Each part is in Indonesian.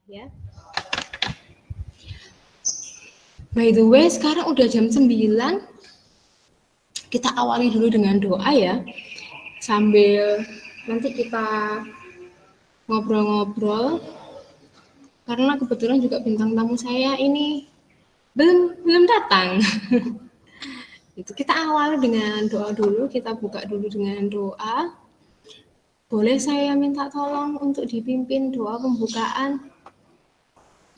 Ya. By the way, sekarang udah jam 9. Kita awali dulu dengan doa ya. Sambil nanti kita ngobrol-ngobrol. Karena kebetulan juga bintang tamu saya ini belum datang. Itu kita awali dengan doa dulu, kita buka dulu dengan doa. Boleh saya minta tolong untuk dipimpin doa pembukaan?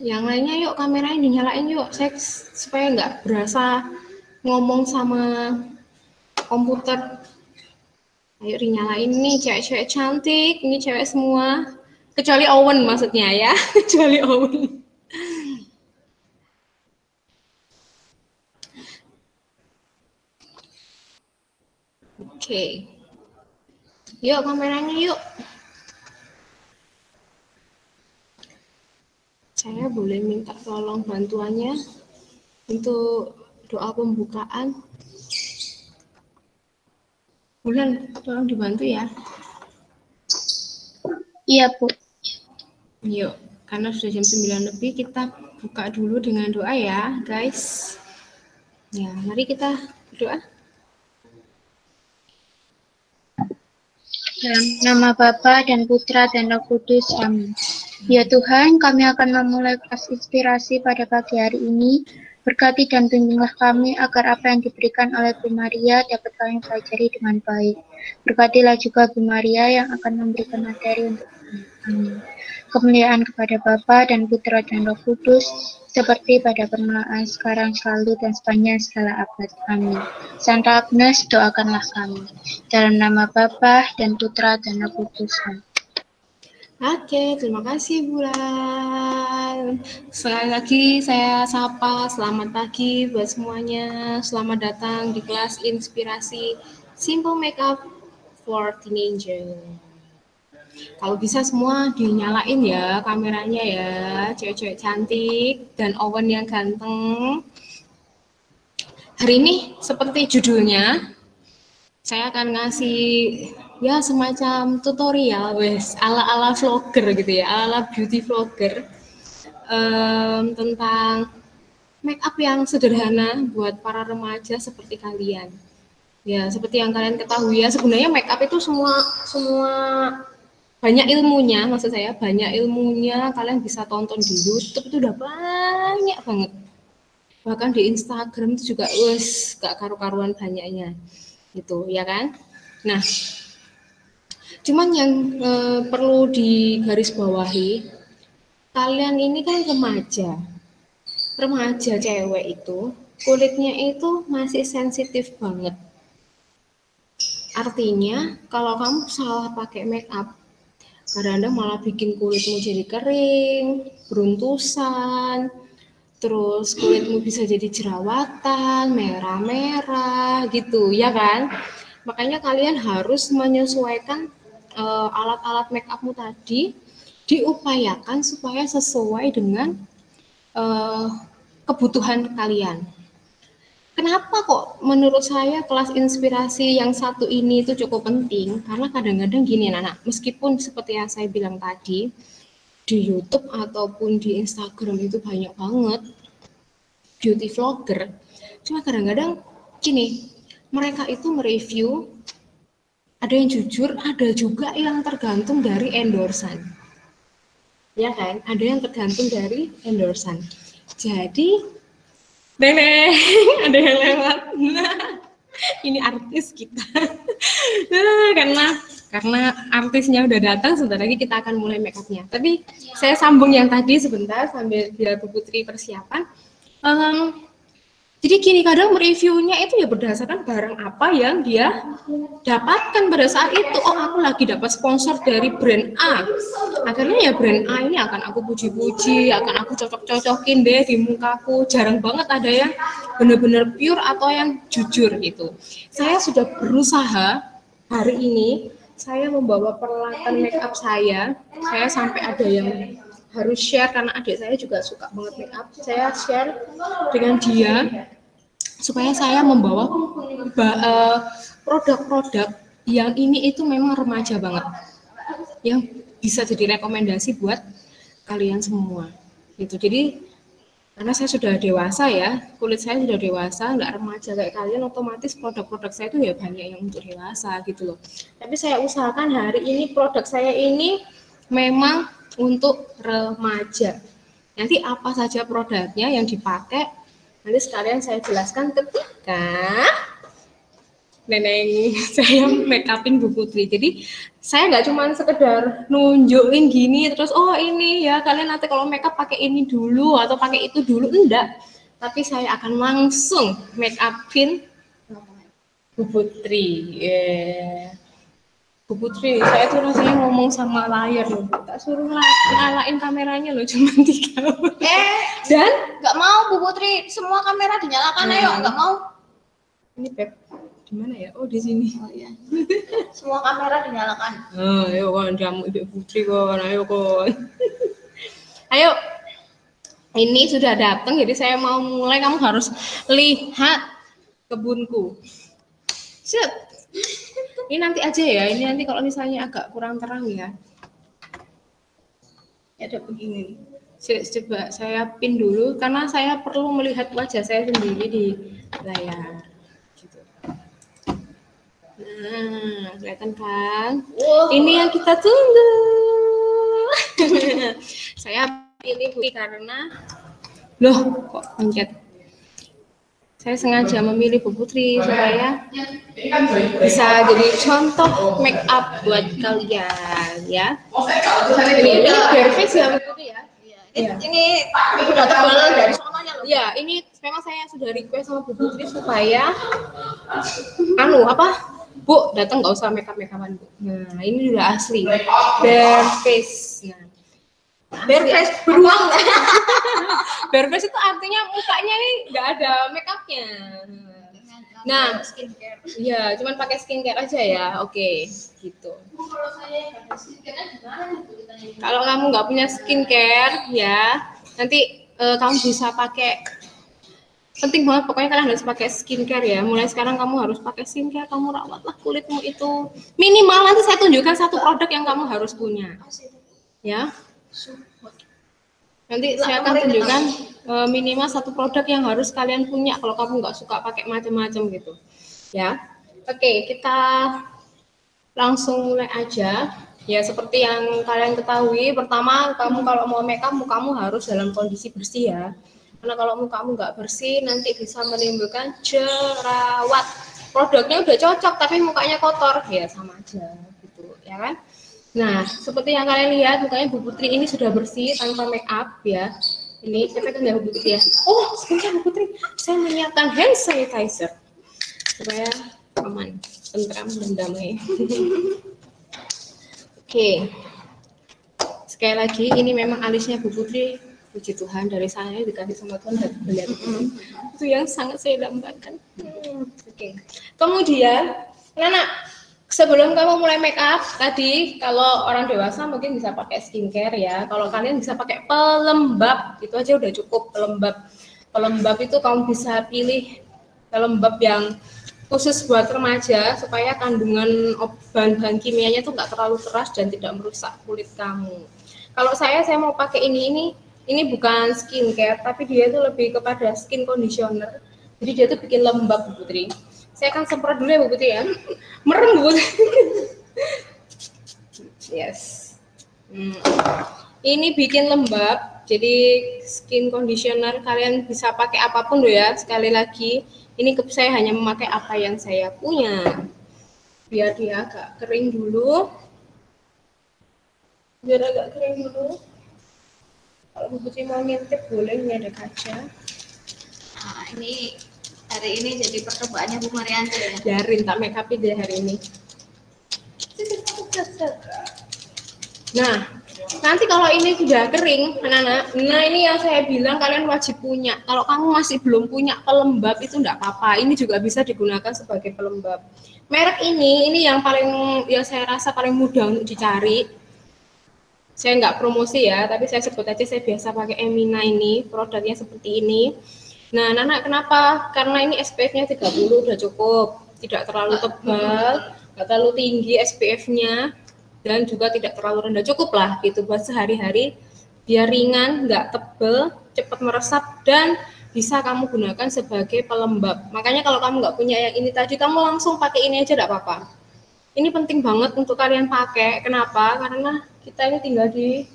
Yang lainnya yuk kameranya dinyalain yuk, saya supaya nggak berasa ngomong sama komputer. Ayo dinyalain nih, cewek-cewek cantik, ini cewek semua. Kecuali Owen maksudnya ya, kecuali Owen. Oke. Yuk kameranya yuk. Saya boleh minta tolong bantuannya untuk doa pembukaan. Bulan, tolong dibantu ya. Iya, Bu. Yuk, karena sudah jam 9 lebih, kita buka dulu dengan doa ya, guys. Ya, mari kita berdoa. Dalam nama Bapa dan Putra dan Roh Kudus, amin. Ya Tuhan, kami akan memulai kelas inspirasi pada pagi hari ini. Berkati dan bimbinglah kami agar apa yang diberikan oleh Bu Maria dapat kami pelajari dengan baik. Berkatilah juga Bu Maria yang akan memberikan materi untuk kami. Amin. Kemuliaan kepada Bapa dan Putra dan Roh Kudus, seperti pada permulaan, sekarang, selalu, dan sepanjang segala abad. Amin. Santa Agnes, doakanlah kami. Dalam nama Bapa dan Putra dan Roh Kudus. Amin. Oke, terima kasih Bulan. Sekali lagi saya sapa, selamat pagi buat semuanya. Selamat datang di kelas inspirasi Simple Makeup for Teenager. Kalau bisa semua dinyalain ya kameranya ya, cewek-cewek cantik dan Owen yang ganteng. Hari ini seperti judulnya, saya akan ngasih ya semacam tutorial wes ala-ala vlogger gitu ya, ala beauty vlogger tentang make up yang sederhana buat para remaja seperti kalian. Ya, seperti yang kalian ketahui ya, sebenarnya make up itu semua banyak ilmunya, maksud saya banyak ilmunya. Kalian bisa tonton di YouTube itu udah banyak banget. Bahkan di Instagram itu juga wes gak karu-karuan banyaknya. Gitu, ya kan? Nah, cuman yang perlu digarisbawahi, kalian ini kan remaja cewek itu kulitnya itu masih sensitif banget. Artinya kalau kamu salah pakai make up, kadang-kadang malah bikin kulitmu jadi kering, beruntusan, terus kulitmu bisa jadi jerawatan, merah-merah gitu, ya kan? Makanya kalian harus menyesuaikan alat-alat make upmu tadi, diupayakan supaya sesuai dengan kebutuhan kalian. Kenapa kok menurut saya kelas inspirasi yang satu ini itu cukup penting? Karena kadang-kadang gini anak, meskipun seperti yang saya bilang tadi, di YouTube ataupun di Instagram itu banyak banget beauty vlogger, cuma kadang-kadang gini, mereka itu mereview, ada yang jujur, ada juga yang tergantung dari endorsan. Ya kan? Ada yang tergantung dari endorsan. Jadi, nenek, ada yang lewat. Nah, ini artis kita. Nah, karena artisnya udah datang, sebentar lagi kita akan mulai make up-nya. Tapi saya sambung yang tadi sebentar sambil biar Bu Putri persiapan. Jadi gini, kadang mereviewnya itu ya berdasarkan barang apa yang dia dapatkan pada saat itu. Oh, aku lagi dapat sponsor dari brand A. Akhirnya ya brand A ini akan aku puji-puji, akan aku cocok-cocokin deh di mukaku. Jarang banget ada yang benar-benar pure atau yang jujur gitu. Saya sudah berusaha hari ini, saya membawa peralatan make up saya sampai ada yang harus share karena adik saya juga suka banget make up. Saya share dengan dia supaya saya membawa produk-produk yang ini itu memang remaja banget, yang bisa jadi rekomendasi buat kalian semua gitu. Jadi karena saya sudah dewasa ya, kulit saya sudah dewasa, nggak remaja kayak kalian, otomatis produk-produk saya itu ya banyak yang untuk dewasa gitu loh. Tapi saya usahakan hari ini produk saya ini memang untuk remaja. Nanti apa saja produknya yang dipakai, nanti sekalian saya jelaskan ketika neneng saya make upin Bu Putri. Jadi saya nggak cuma sekedar nunjukin gini terus oh ini ya kalian nanti kalau make up pakai ini dulu atau pakai itu dulu, enggak. Tapi saya akan langsung make upin Bu Putri. Bu Putri, saya tuh rasanya ngomong sama layar loh. Tak suruh nyalain kameranya loh, cuma 3 menit. Dan nggak mau Bu Putri, semua kamera dinyalakan ayo, nggak mau. Ini Beb, di mana ya? Oh di sini. Oh iya. Semua kamera dinyalakan. Ayo kan, jamu Ibu Putri kan, ayo kan. Ayo, ini sudah datang, jadi saya mau mulai. Kamu harus lihat kebunku. Set. Ini nanti aja ya, ini nanti kalau misalnya agak kurang terang ya. Ya ada begini. Coba saya pin dulu, karena saya perlu melihat wajah saya sendiri di layar. Gitu. Nah, kelihatan kan? Wow. Ini yang kita tunggu. Saya pilih karena, loh kok pencet. Saya sengaja memilih Bu Putri supaya bisa jadi contoh make up buat kalian ya. Ini bare face ya Bu Putri ya. Ini udah tebal dari sononya loh. Ya, ini memang saya sudah request sama Bu Putri supaya Bu datang nggak usah make upan Bu. Nah, ini udah asli bare face. Nah, bare face beruang. Bare face itu artinya mukanya nih nggak ada make upnya. Nah, skincare. Iya, cuman pakai skincare aja ya. Oke, gitu. Kalau kamu nggak punya skincare ya, nanti kamu bisa pakai. Penting banget, pokoknya kalian harus pakai skincare ya. Mulai sekarang kamu harus pakai skincare, kamu rawatlah kulitmu itu. Minimal nanti saya tunjukkan satu produk yang kamu harus punya. Ya. Nanti saya akan tunjukkan minimal satu produk yang harus kalian punya kalau kamu nggak suka pakai macam-macam gitu. Ya. Oke, kita langsung mulai aja. Ya, seperti yang kalian ketahui, pertama kamu kalau mau make up, mukamu harus dalam kondisi bersih ya. Karena kalau mukamu nggak bersih nanti bisa menimbulkan jerawat. Produknya udah cocok tapi mukanya kotor, ya sama aja gitu, ya kan? Nah, seperti yang kalian lihat mukanya Bu Putri ini sudah bersih tanpa make up ya. Ini saya pegang ya Bu Putri ya. Oh, sebentar Bu Putri, saya menyiapkan hand sanitizer supaya aman, tentram dan damai. Oke. Sekali lagi ini memang alisnya Bu Putri. Puji Tuhan dari saya dikasih sama Tuhan dan benar itu yang sangat saya dambakan. Oke. Kemudian, anak, sebelum kamu mulai make up tadi, kalau orang dewasa mungkin bisa pakai skincare ya. Kalau kalian bisa pakai pelembab, itu aja udah cukup pelembab. Pelembab itu kamu bisa pilih pelembab yang khusus buat remaja supaya kandungan bahan-bahan kimianya itu nggak terlalu keras dan tidak merusak kulit kamu. Kalau saya mau pakai ini bukan skincare, tapi dia itu lebih kepada skin conditioner. Jadi dia tuh bikin lembab Bu Putri. Saya akan semprot dulu ya Bu Putri ya. Merem Bu Putri. Yes. Ini bikin lembab. Jadi skin conditioner kalian bisa pakai apapun loh ya. Sekali lagi, ini saya hanya memakai apa yang saya punya. Biar dia agak kering dulu. Biar agak kering dulu. Kalau Bu Putri mau ngintip boleh, ini ada kaca. Nah, ini hari ini jadi percobaannya Bu Marianti ya. Biarin tak make up deh hari ini. Nah, nanti kalau ini sudah kering, anak-anak, nah ini yang saya bilang kalian wajib punya. Kalau kamu masih belum punya pelembab itu enggak apa-apa. Ini juga bisa digunakan sebagai pelembab. Merek ini yang paling yang saya rasa paling mudah untuk dicari. Saya nggak promosi ya, tapi saya sebut aja saya biasa pakai Emina ini, produknya seperti ini. Nah, Nana kenapa? Karena ini SPF-nya 30 udah cukup, tidak terlalu tebal, nggak terlalu tinggi SPF-nya, dan juga tidak terlalu rendah, cukup lah gitu buat sehari-hari Dia ringan, nggak tebel, cepat meresap, dan bisa kamu gunakan sebagai pelembab. Makanya kalau kamu nggak punya yang ini tadi, kamu langsung pakai ini aja nggak apa-apa. Ini penting banget untuk kalian pakai. Kenapa? Karena kita ini tinggal di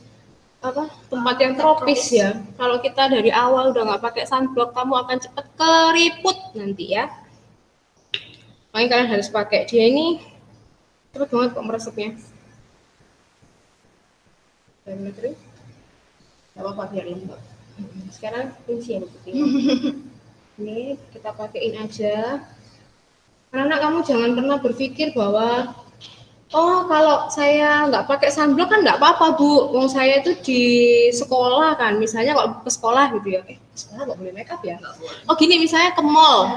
tempat yang tropis ya. Kalau kita dari awal udah nggak pakai sunblock, kamu akan cepat keriput nanti ya. Makanya kalian harus pakai. Dia ini cepet banget kok meresapnya. Diameter nggak apa-apa biar lembab. Sekarang kunci ya putih. Ini kita pakaiin aja. Anak-anak, kamu jangan pernah berpikir bahwa oh, kalau saya nggak pakai sunblock kan nggak apa-apa, Bu. Wong saya itu di sekolah kan, misalnya kalau ke sekolah gitu ya. Sekolah nggak boleh make up ya? Oh gini, misalnya ke mall.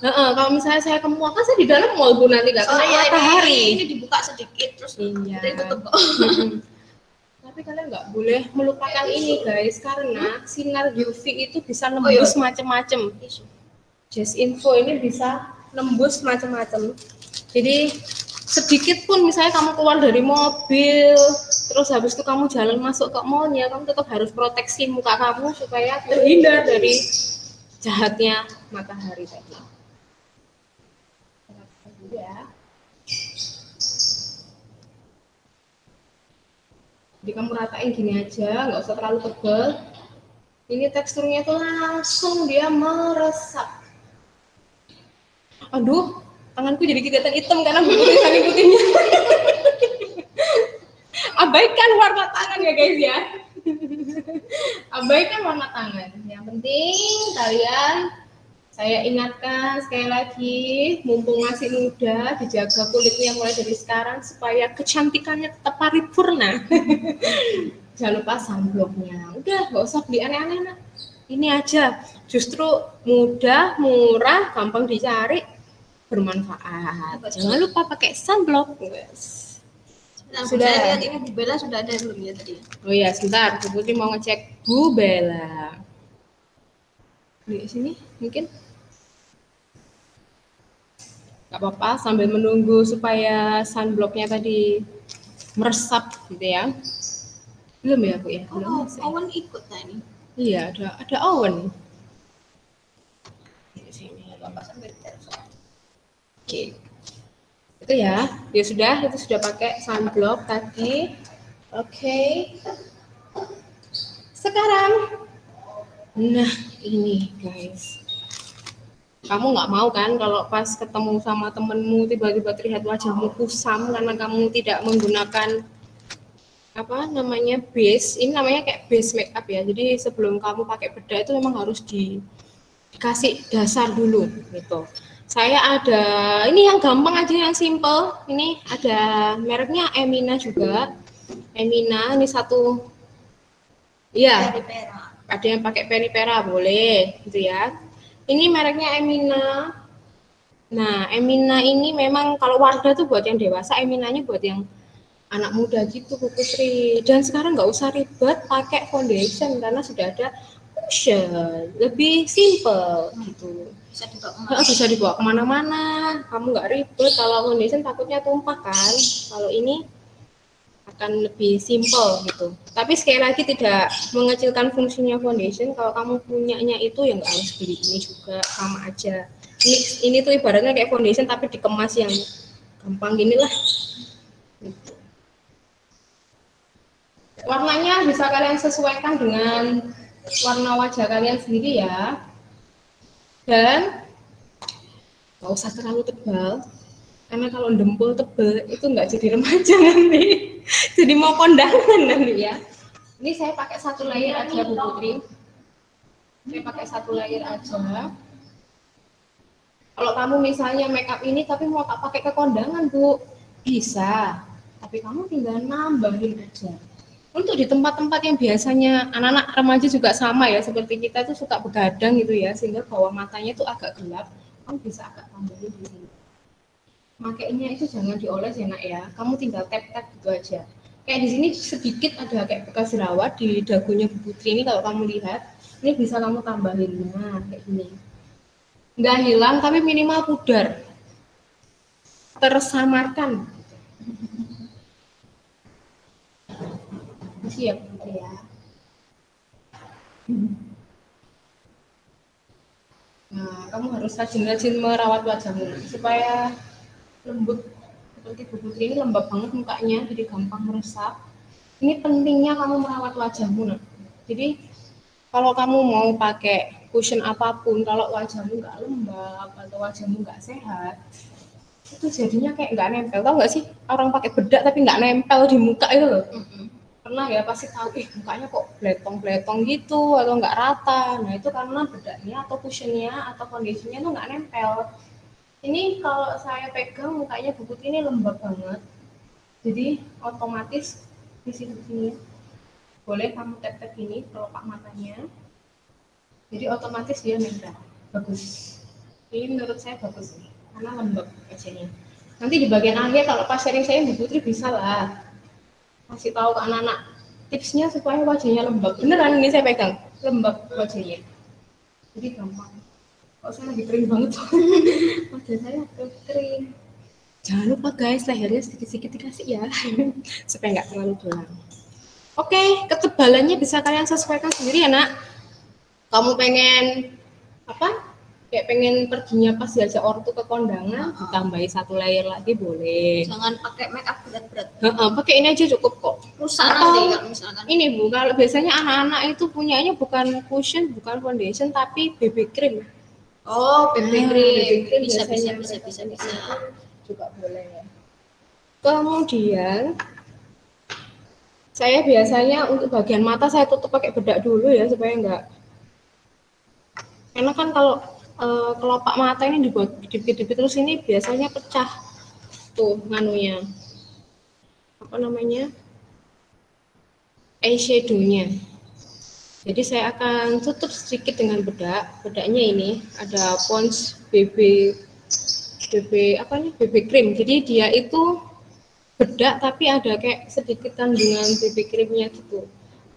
Kalau misalnya saya ke mall, kan saya di dalam mall, Bu, nanti nggak kena matahari. Ini dibuka sedikit terus ditutup kok. Tapi kalian nggak boleh melupakan ini, guys, karena sinar UV itu bisa nembus macam-macam. Just info ini bisa nembus macam-macam. Jadi sedikit pun misalnya kamu keluar dari mobil, terus habis itu kamu jalan masuk ke mallnya, kamu tetap harus proteksi muka kamu supaya terhindar dari jahatnya matahari tadi. Ya. Jadi kamu ratain gini aja, nggak usah terlalu tebal. Ini teksturnya tuh langsung dia meresap. Aduh, tanganku jadi kelihatan hitam karena putih saking putihnya. Abaikan warna tangan ya guys ya. Abaikan warna tangan. Yang penting kalian, saya ingatkan sekali lagi, mumpung masih muda, dijaga kulitnya mulai dari sekarang supaya kecantikannya tetap paripurna. Jangan lupa sunblocknya. Udah, nggak usah beli aneh-aneh, nak. Ini aja, justru mudah, murah, gampang dicari, bermanfaat. Jangan lupa pakai sunblock, guys. Nah, sudah lihat ini Bu Bella sudah ada belum ya tadi? Oh iya, sebentar, Bu Putri mau ngecek Bu Bella. Di sini mungkin nggak apa-apa sambil menunggu supaya sunblocknya tadi meresap gitu ya. Belum ya Bu ya? Belum. Owen ikut tadi. Iya, ada Owen. Di sini. Bapak sambil telepon. Oke. Itu ya sudah, itu sudah pakai sunblock tadi. Oke. Sekarang, nah ini guys, kamu nggak mau kan kalau pas ketemu sama temenmu tiba-tiba terlihat wajahmu kusam karena kamu tidak menggunakan base. Ini namanya kayak base makeup ya. Jadi sebelum kamu pakai bedak itu memang harus dikasih dasar dulu gitu. Saya ada, ini yang gampang aja, yang simple. Ini ada mereknya Emina juga. Emina ini satu. Iya. Ada yang pakai peripera boleh gitu ya. Ini mereknya Emina. Nah, Emina ini memang kalau Wardah tuh buat yang dewasa, Eminanya buat yang anak muda gitu, Bu Putri. Dan sekarang nggak usah ribet pakai foundation karena sudah ada cushion, lebih simple gitu. Bisa dibawa kemana-mana, kamu nggak ribet. Kalau foundation takutnya tumpah kan, kalau ini akan lebih simple gitu. Tapi sekali lagi tidak mengecilkan fungsinya foundation. Kalau kamu punyanya itu ya nggak harus beli ini juga, sama aja. Ini tuh ibaratnya kayak foundation tapi dikemas yang gampang gini lah. Gitu. Warnanya bisa kalian sesuaikan dengan warna wajah kalian sendiri ya. Dan nggak usah terlalu tebal, karena kalau dempul tebal itu nggak jadi remaja nanti, jadi mau kondangan nanti ya. Ini saya pakai satu layer aja Bu Putri. Saya pakai satu layer aja. Kalau kamu misalnya make up ini tapi mau tak pakai ke kondangan Bu, bisa. Tapi kamu tinggal nambahin aja. Untuk di tempat-tempat yang biasanya anak-anak remaja juga sama ya, seperti kita tuh suka begadang gitu ya, sehingga bawah matanya tuh agak gelap, kamu bisa agak tambahin di sini. Makainya itu jangan dioles ya nak ya, kamu tinggal tap-tap gitu aja. Kayak di sini sedikit ada kayak bekas jerawat di dagunya Bu Putri ini, kalau kamu lihat, ini bisa kamu tambahin, nah kayak gini. Nggak hilang tapi minimal pudar, tersamarkan. Siap ya. Nah, kamu harus rajin-rajin merawat wajahmu supaya lembut. Seperti Bu Putri ini lembab banget mukanya, jadi gampang meresap. Ini pentingnya kamu merawat wajahmu, nah. Jadi kalau kamu mau pakai cushion apapun, kalau wajahmu nggak lembab atau wajahmu nggak sehat, itu jadinya kayak nggak nempel. Tau nggak sih orang pakai bedak tapi nggak nempel di muka itu loh? Pernah ya, pasti tahu, mukanya kok bletong-bletong gitu atau nggak rata. Nah itu karena bedaknya atau cushionnya atau conditionnya itu nggak nempel. Ini kalau saya pegang mukanya Bu Putri ini lembab banget, jadi otomatis di sini boleh kamu tap-tap ini kelopak matanya, jadi otomatis dia nempel. Bagus, ini menurut saya bagus nih karena lembab wajahnya. Nanti di bagian akhir kalau pas sharing saya Bu Putri bisa lah kasih tahu ke anak-anak tipsnya supaya wajahnya lembab. Beneran ini saya pegang lembab wajahnya, jadi gampang. Kalau saya lagi kering banget wajah saya kering. Jangan lupa guys, lehernya sedikit-sedikit dikasih ya supaya nggak terlalu belang. Oke, ketebalannya bisa kalian sesuaikan sendiri ya nak. Kamu pengen apa? Kayak pengen perginya pas diajak ortu ke kondangan, ditambahi 1 layer lagi boleh. Jangan pakai make up berat-berat. Pakai ini aja cukup kok. Rusak nanti kalau misalkan. Ini Bu, kalau biasanya anak-anak itu punyanya bukan cushion, bukan foundation, tapi BB cream. Oh, BB cream. Bisa juga boleh ya. Kemudian saya biasanya untuk bagian mata saya tutup pakai bedak dulu ya supaya enggak. Karena kan kalau kelopak mata ini dibuat dikit-dikit terus ini biasanya pecah tuh nganunya. Apa namanya? Eyeshadow-nya. Jadi saya akan tutup sedikit dengan bedak. Bedaknya ini ada Pond's BB apa nih? BB cream. Jadi dia itu bedak tapi ada kayak sedikit kandungan BB creamnya gitu,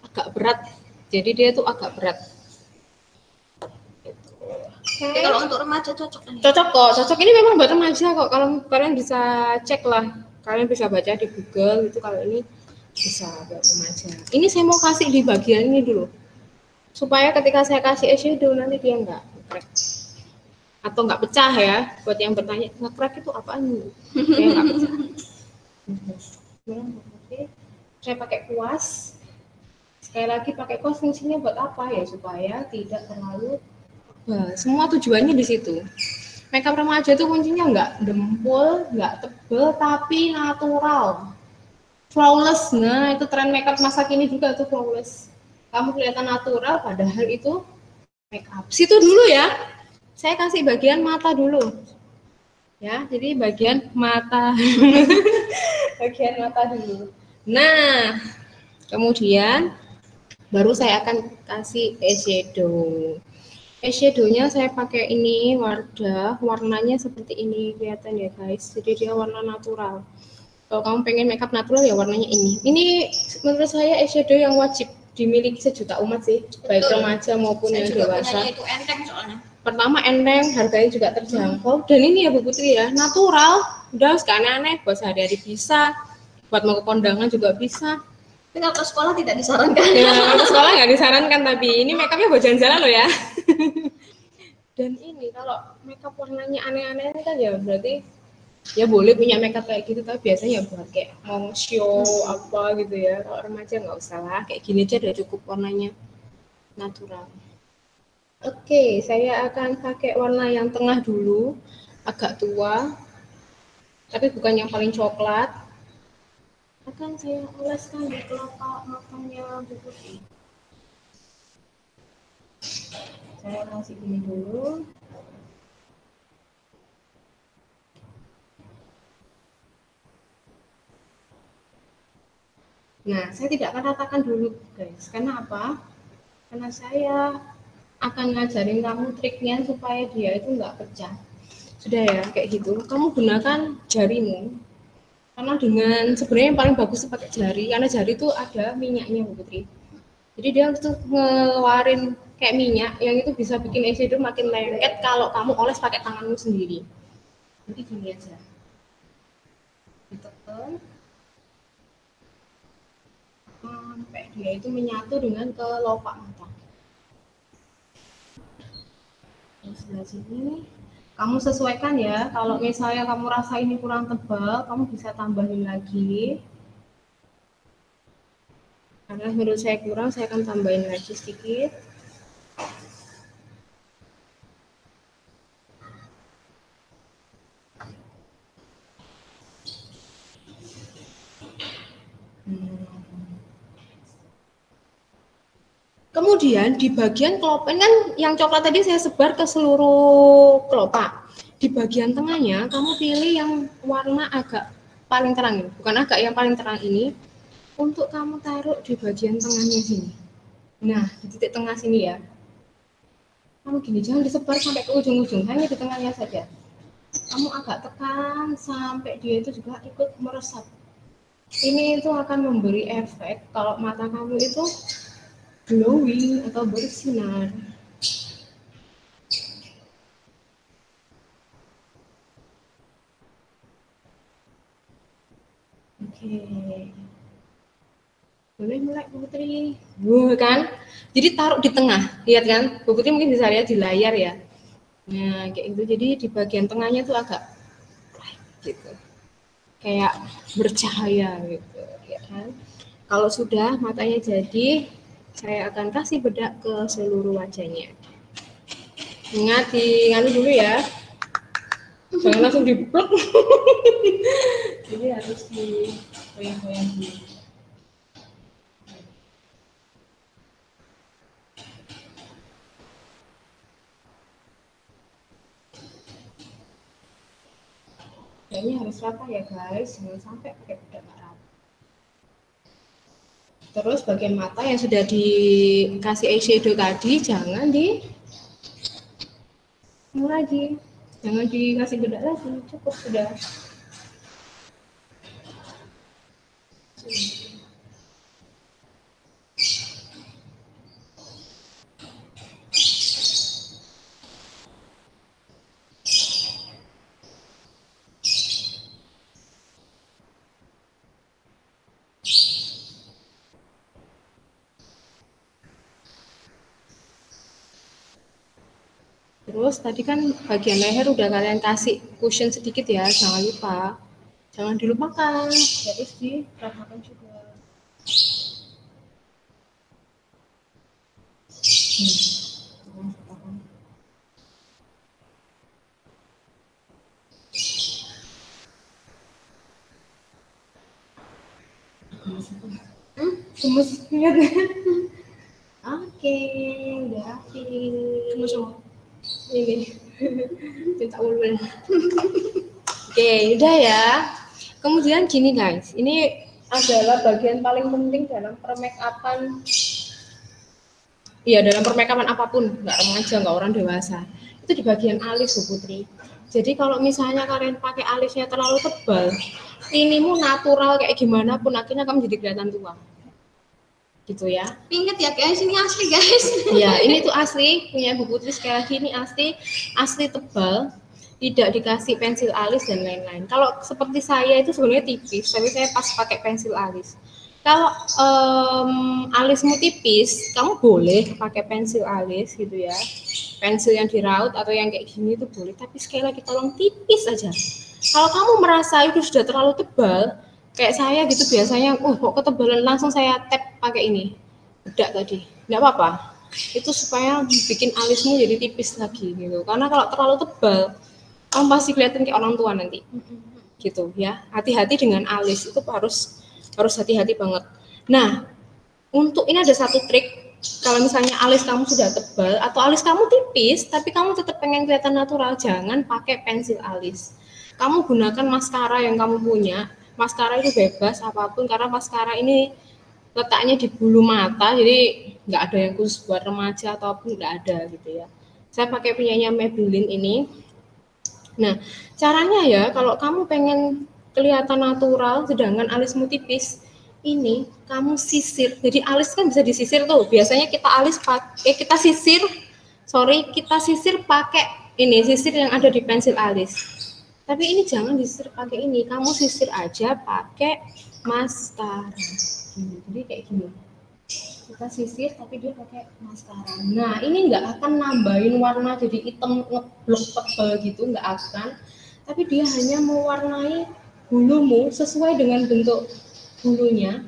agak berat, jadi dia tuh agak berat gitu. Tapi kalau untuk remaja cocok kan? Cocok ini memang buat remaja kok. Kalau kalian bisa cek lah, kalian bisa baca di Google itu, kalau ini bisa buat remaja. Ini saya mau kasih di bagian ini dulu supaya ketika saya kasih eyeshadow nanti dia nggak crack atau nggak pecah ya. Buat yang bertanya nge-crack itu apaan, dia nggak pecah. Saya pakai kuas. Sekali lagi pakai kuas fungsinya buat apa ya? Supaya tidak terlalu tebal. Semua tujuannya di situ. Makeup remaja itu kuncinya nggak dempul, nggak tebal, tapi natural, flawless. Nah itu tren makeup masa kini juga tuh flawless. Kamu kelihatan natural, padahal itu makeup. Situ dulu ya. Saya kasih bagian mata dulu. Ya, jadi bagian mata. Bagian mata dulu. Nah, kemudian baru saya akan kasih eyeshadow. Eyeshadow-nya saya pakai ini Wardah, warnanya seperti ini, kelihatan ya guys. Jadi dia warna natural. Kalau kamu pengen makeup natural ya warnanya ini. Ini menurut saya eyeshadow yang wajib dimiliki sejuta umat sih, baik remaja maupun yang dewasa. Itu enteng soalnya. Pertama enteng, harganya juga terjangkau, dan ini ya Bu Putri ya, natural, udah sekali aneh, buat sehari-hari bisa, buat mau ke kondangan juga bisa. Tapi kalau ke sekolah tidak disarankan. Ya, kalau ke sekolah nggak disarankan, tapi ini makeupnya buat jalan-jalan loh ya. Dan ini kalau makeup warnanya aneh-aneh kan ya berarti ya boleh punya makeup kayak gitu, tapi biasanya buat kayak mau show apa gitu ya. Kalau remaja nggak usah lah, kayak gini aja udah cukup warnanya natural. Oke, saya akan pakai warna yang tengah dulu, agak tua, tapi bukan yang paling coklat. Akan saya oleskan di kelopak matanya Bu Putri. Saya kasih gini dulu. Nah, saya tidak akan ratakan dulu guys, karena apa? Karena saya akan ngajarin kamu triknya supaya dia itu nggak pecah. Sudah ya, kayak gitu. Kamu gunakan jarimu. Karena dengan sebenarnya yang paling bagus itu pakai jari, karena jari itu ada minyaknya Bu Putri. Jadi dia tuh ngeluarin kayak minyak yang itu bisa bikin eyeshadow makin lengket kalau kamu oles pakai tanganmu sendiri. Jadi gini aja. Ditekan sampai dia itu menyatu dengan kelopak mata. sebelah sini. Kamu sesuaikan ya, kalau misalnya kamu rasa ini kurang tebal, kamu bisa tambahin lagi. Karena menurut saya kurang, saya akan tambahin lagi sedikit. Kemudian di bagian kelopak kan yang coklat tadi saya sebar ke seluruh kelopak. Di bagian tengahnya kamu pilih yang warna agak paling terang ini, bukan agak yang paling terang ini, untuk kamu taruh di bagian tengahnya sini. Nah, di titik tengah sini ya. Kamu gini, jangan disebar sampai ke ujung-ujung, hanya di tengahnya saja. Kamu agak tekan sampai dia itu juga ikut meresap. Ini itu akan memberi efek kalau mata kamu itu glowing atau bersinar. Oke. Boleh mulai Bu Putri. Kan? Jadi taruh di tengah, lihat kan? Bu Putri mungkin bisa lihat di layar ya. Nah, kayak gitu. Jadi di bagian tengahnya tuh agak gitu. Kayak bercahaya gitu, ya kan? Kalau sudah matanya jadi, saya akan kasih bedak ke seluruh wajahnya. Ingat diinganu dulu ya. Jangan langsung diplek. Jadi harus digoyang-goyang dulu. Kayaknya harus rata ya guys, jangan sampai pakai bedak nggak rata. Terus bagian mata yang sudah dikasih eyeshadow tadi jangan di lagi, jangan dikasih bedak lagi, cukup sudah. Terus tadi kan bagian leher udah kalian kasih cushion sedikit ya, jangan lupa. Jangan dilupakan, harus diratakan juga. Gemes banget. Oke, udah habis. Gemes semua. Ini cinta ulul. Oke, udah ya. Kemudian gini guys, ini adalah bagian paling penting dalam permakeupan. Iya, dalam permakeupan apapun, nggak remaja, nggak orang dewasa. Itu di bagian alis, Bu Putri. Jadi kalau misalnya kalian pakai alisnya terlalu tebal, inimu natural kayak gimana pun akhirnya kamu jadi kelihatan tua. Gitu ya. Ingat ya guys, ini asli guys. Ya, ini tuh asli punya Bu Putri, sekali lagi ini asli tebal, tidak dikasih pensil alis dan lain-lain. Kalau seperti saya itu sebenarnya tipis, tapi saya pas pakai pensil alis. Kalau alismu tipis, kamu boleh pakai pensil alis gitu ya. Pensil yang diraut atau yang kayak gini itu boleh, tapi sekali lagi tolong tipis aja. Kalau kamu merasa itu sudah terlalu tebal, kayak saya gitu biasanya, kok ketebalan, langsung saya tap pakai ini bedak tadi, nggak apa-apa. Itu supaya bikin alismu jadi tipis lagi gitu. Karena kalau terlalu tebal, kamu pasti kelihatan kayak orang tua nanti. Gitu ya. Hati-hati dengan alis, itu harus hati-hati banget. Nah, untuk ini ada satu trik. Kalau misalnya alis kamu sudah tebal atau alis kamu tipis, tapi kamu tetap pengen kelihatan natural, jangan pakai pensil alis. Kamu gunakan maskara yang kamu punya. Maskara itu bebas apapun, karena maskara ini letaknya di bulu mata, jadi nggak ada yang khusus buat remaja ataupun nggak ada gitu ya. Saya pakai punyanya Maybelline ini. Nah, caranya ya kalau kamu pengen kelihatan natural sedangkan alismu tipis, ini kamu sisir. Jadi alis kan bisa disisir tuh. Biasanya kita sisir pakai ini, sisir yang ada di pensil alis. Tapi ini jangan disisir pakai ini, kamu sisir aja pakai maskara. Jadi kayak gini. kita sisir tapi dia pakai maskara. Nah ini nggak akan nambahin warna jadi hitam ngeblok tebal gitu, nggak akan. Tapi dia hanya mewarnai bulumu sesuai dengan bentuk bulunya.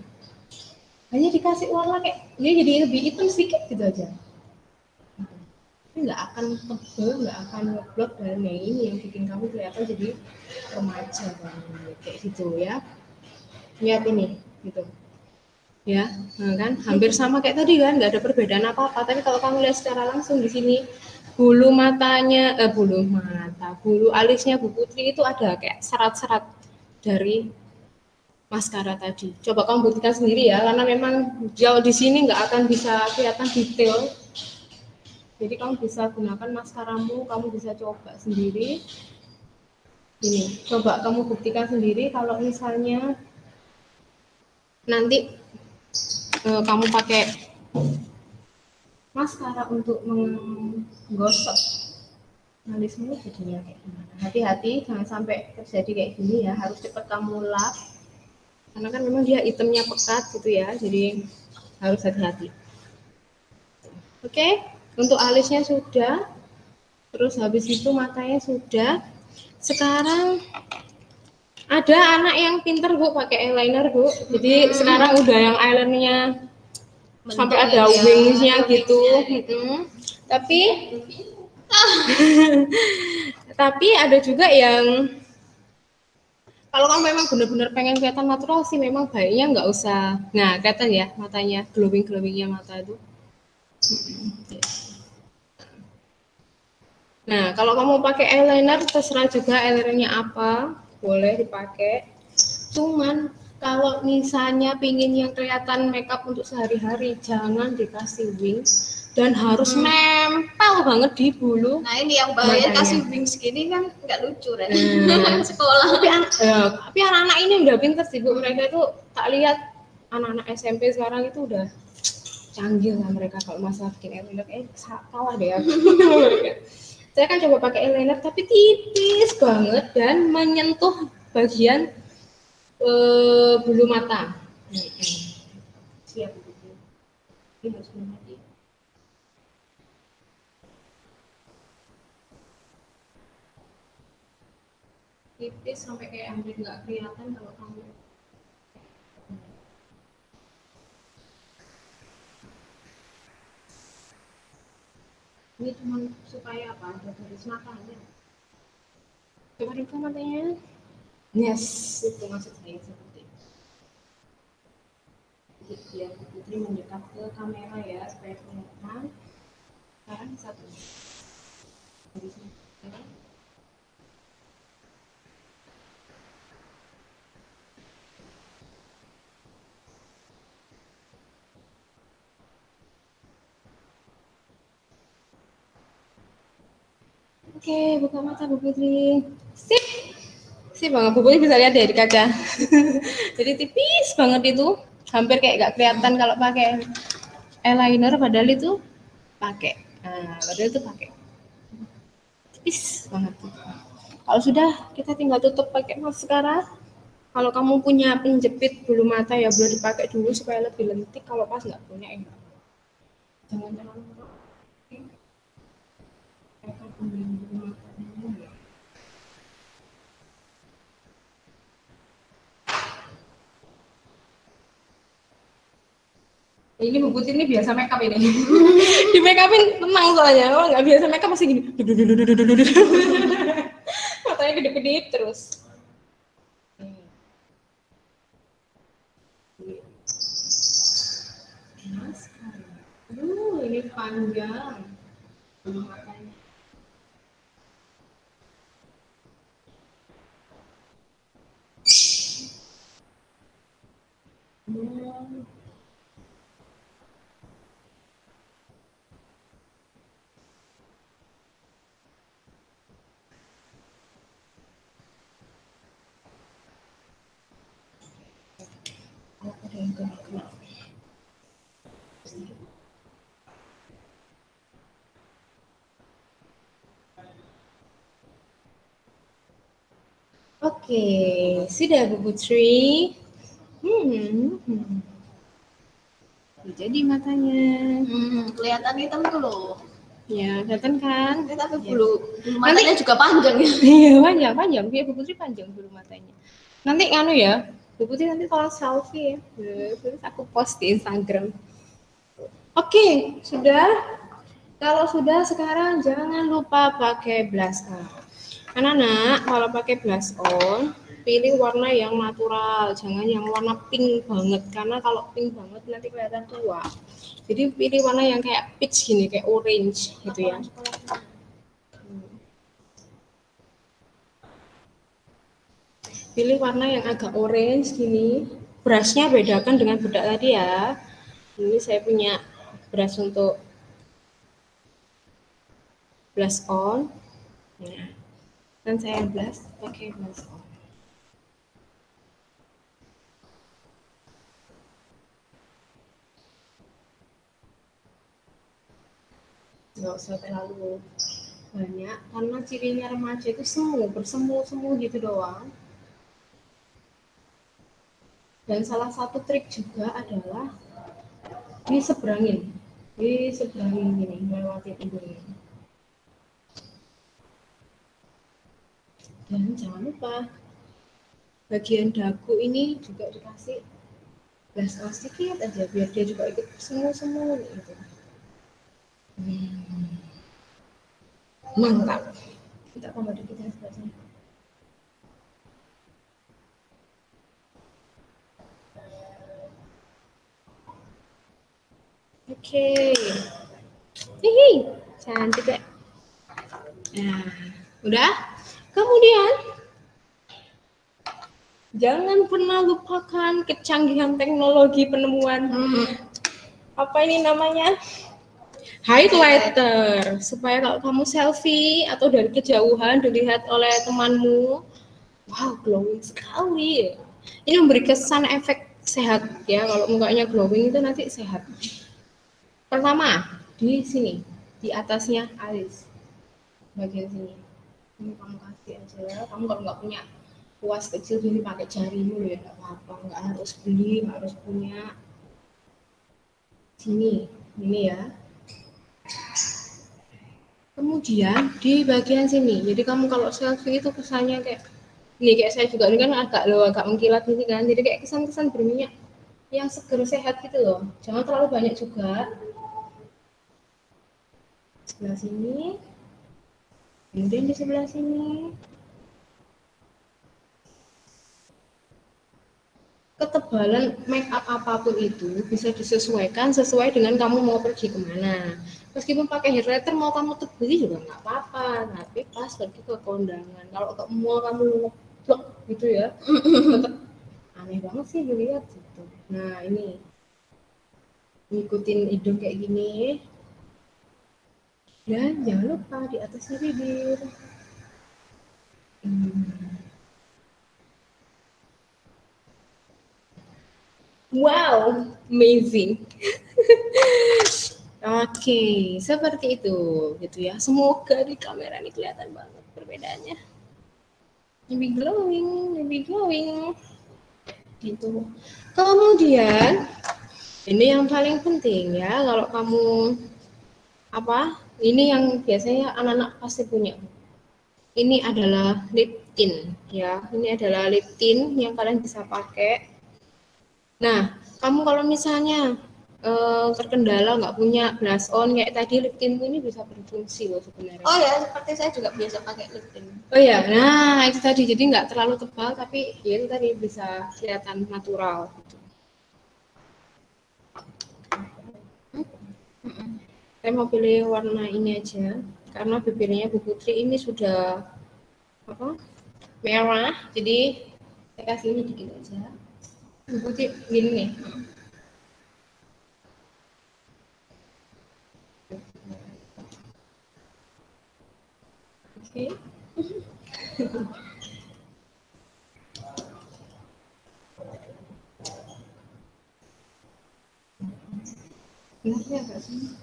Hanya dikasih warna kayak dia jadi lebih hitam sedikit gitu aja. Tapi nggak akan tebal, nggak akan ngeblok, dan yang ini yang bikin kamu kelihatan jadi remaja banget kayak gitu ya. Lihat ini gitu. Ya, nah kan hampir sama kayak tadi kan, nggak ada perbedaan apa-apa. Tapi kalau kamu lihat secara langsung di sini, bulu matanya, bulu alisnya Bu Putri itu ada kayak serat-serat dari maskara tadi. Coba kamu buktikan sendiri ya, karena memang jauh di sini nggak akan bisa kelihatan detail. Jadi kamu bisa gunakan maskaramu, kamu bisa coba sendiri. Ini, coba kamu buktikan sendiri kalau misalnya nanti kamu pakai maskara untuk menggosok alismu jadinya kayak gimana. Hati-hati jangan sampai terjadi kayak gini ya, harus cepat kamu lap karena kan memang dia itemnya pekat gitu ya, jadi harus hati-hati. Oke, untuk alisnya sudah, terus habis itu matanya sudah. Sekarang ada anak yang pinter Bu pakai eyeliner Bu, jadi sekarang udah yang eyelinernya sampai ada wingsnya gitu. Tapi tapi ada juga yang kalau kamu memang benar-benar pengen kelihatan natural sih, memang baiknya nggak usah. Nah, kelihatan ya matanya, glowingnya mata itu. Nah, kalau kamu pakai eyeliner, terserah juga eyelinernya apa, boleh dipakai. Cuman kalau misalnya pingin yang kelihatan makeup untuk sehari-hari, jangan dikasih wings dan harus nempel banget di bulu. Nah ini yang bahaya kasih wings gini kan nggak lucu kan? Sekolah. Tapi anak-anak ini udah pinter sih Bu, mereka itu tak lihat anak-anak SMP sekarang itu udah canggih lah mereka kalau masalah bikin eyeliner. Kalah deh aku. Saya kan coba pakai eyeliner tapi tipis banget dan menyentuh bagian bulu mata. Siap begitu. Ini harus hati. Tipis sampai kayak hampir nggak kelihatan kalau kamu. Ini cuma supaya apa? Ada garis matanya. Coba buka matanya. Yes, itu maksud saya seperti itu. Jadi biar Putri mendekat ke kamera ya supaya kelihatan. Sekarang satu. Dari sini. Oke, buka mata Bu Putri. Sip. Sip banget, Bu Putri bisa lihat deh di kaca. Jadi tipis banget itu. Hampir kayak gak kelihatan kalau pakai eyeliner, padahal itu pakai. Nah, padahal itu pakai. Tipis banget. Kalau sudah, kita tinggal tutup pakai maskara. Kalau kamu punya penjepit bulu mata ya boleh dipakai dulu supaya lebih lentik. Kalau pas nggak punya enggak. Jangan terlalu ini Bu Putri ini biasa makeup ini. Di makeupin tenang soalnya. Kalau nggak biasa makeup masih gini. Matanya gede-gede terus. Ini panjang. Matanya. Oke, sudah Bu Putri. jadi matanya. Kelihatan hitam tuh loh. Ya, kelihatan kan? Tapi Ya. bulu matanya juga panjang ya. Iya, panjang. Biar Bu Putri panjang bulu matanya. Nanti nganu ya, Bu Putri nanti kalau selfie ya. Terus aku post di Instagram. Oke, sudah. Kalau sudah sekarang jangan lupa pakai blush on. Anak-anak, kalau pakai blush on, pilih warna yang natural, jangan yang warna pink banget karena kalau pink banget nanti kelihatan tua. Jadi pilih warna yang kayak peach gini, kayak orange gitu ya. Pilih warna yang agak orange gini. Brushnya bedakan dengan bedak tadi ya. Ini saya punya brush untuk blush on. Nah, dan saya blush pakai blush on. Nggak usah terlalu banyak karena cirinya remaja itu bersemu gitu doang. Dan salah satu trik juga adalah diseberangin gini, melewati hidungnya. Dan jangan lupa bagian dagu ini juga dikasih blush on sedikit aja biar dia juga ikut semu gitu. Mantap. Kita tambah dikit ya sebelah sini. Oke. Hihi, cantik ya. Nah, udah? Kemudian jangan pernah lupakan kecanggihan teknologi penemuan. Apa ini namanya? Highlighter, supaya kalau kamu selfie atau dari kejauhan dilihat oleh temanmu, wow, glowing sekali. Ini memberi kesan efek sehat ya. Kalau mukanya glowing itu nanti sehat. Pertama, di sini, di atasnya alis, bagian sini. Ini kamu kasih aja. Kamu kalau nggak punya kuas kecil gini pakai jarimu ya nggak apa-apa. Nggak harus beli, nggak harus punya. Sini, ini ya. Kemudian di bagian sini, jadi kamu kalau selfie itu kesannya kayak ini, kayak saya juga ini kan agak mengkilat ini kan, jadi kayak kesan-kesan berminyak yang seger sehat gitu loh. Jangan terlalu banyak juga. Sebelah sini, kemudian di sebelah sini. Ketebalan make up apapun itu bisa disesuaikan sesuai dengan kamu mau pergi kemana. Meskipun pakai highlighter mau kamu tebeli juga nggak apa-apa, tapi pas pergi ke kondangan. Kalau ke mall kamu ngeplok gitu ya, tetap aneh banget sih dilihat gitu. Nah ini ngikutin hidung kayak gini, dan jangan lupa di atasnya bibir. Wow, amazing. Oke, seperti itu, gitu ya. Semoga di kamera ini kelihatan banget perbedaannya. Lebih glowing, gitu. Kemudian, ini yang paling penting ya, kalau kamu ini yang biasanya anak-anak pasti punya. Ini adalah lip tint, ya. Ini adalah lip tint yang kalian bisa pakai. Nah, kamu kalau misalnya terkendala nggak punya blush on kayak tadi, lip tint ini bisa berfungsi loh sebenarnya. Oh ya, seperti saya juga biasa pakai lip tint. Oh ya, nah itu tadi, jadi nggak terlalu tebal tapi ya itu tadi bisa kelihatan natural. Gitu. Saya mau pilih warna ini aja karena bibirnya Bu Putri ini sudah merah, jadi saya kasih ini dikit aja. Bu Putri gini nih. Oke. Ini agak sini.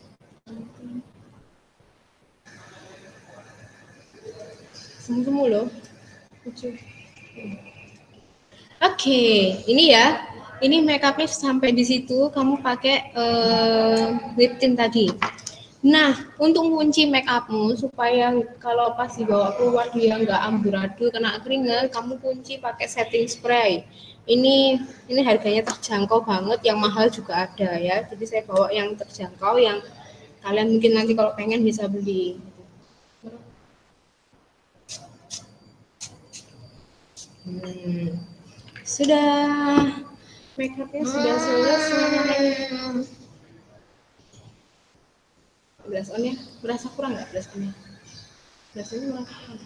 Semu loh. Oke, ini ya. Ini makeupnya sampai di situ, kamu pakai lip tint tadi. Nah, untuk kunci makeupmu supaya kalau pas dibawa keluar dia nggak amburadul kena keringat, kamu kunci pakai setting spray. Ini harganya terjangkau banget, yang mahal juga ada ya. Jadi saya bawa yang terjangkau, yang kalian mungkin nanti kalau pengen bisa beli. Sudah, makeupnya sudah selesai. Blush on-nya berasa kurang nggak blush on-nya? Blush on-nya merasa kurang.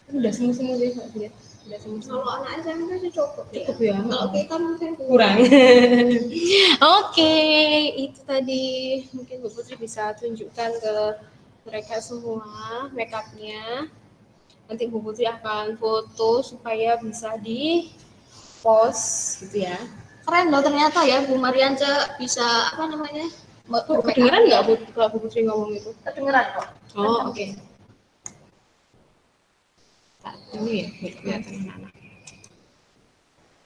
Kan udah semu-semu deh Pak lihat. Udah semu-semu. Kalau anak SMP sih cukup ya. Cukup ya. Kalau kita mungkin Kurang. Oke, itu tadi mungkin Bu Putri bisa tunjukkan ke mereka semua makeupnya. Nanti Bu Putri akan foto supaya bisa di post gitu ya. keren loh ternyata ya Bu Mariance bisa apa namanya? Kedengeran nggak Bu Putri ngomong itu? Kedengeran kok. Oh, oke. Ini ya, kelihatan anak-anak.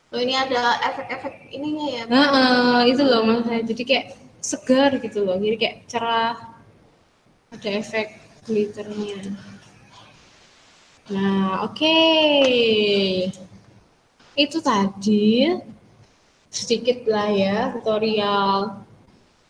Oh, ini ada efek-efek ininya ya. Itu loh maksud saya. Jadi kayak segar gitu loh. Jadi kayak cerah. Ada efek glitternya. Nah, oke. Itu tadi sedikit lah ya tutorial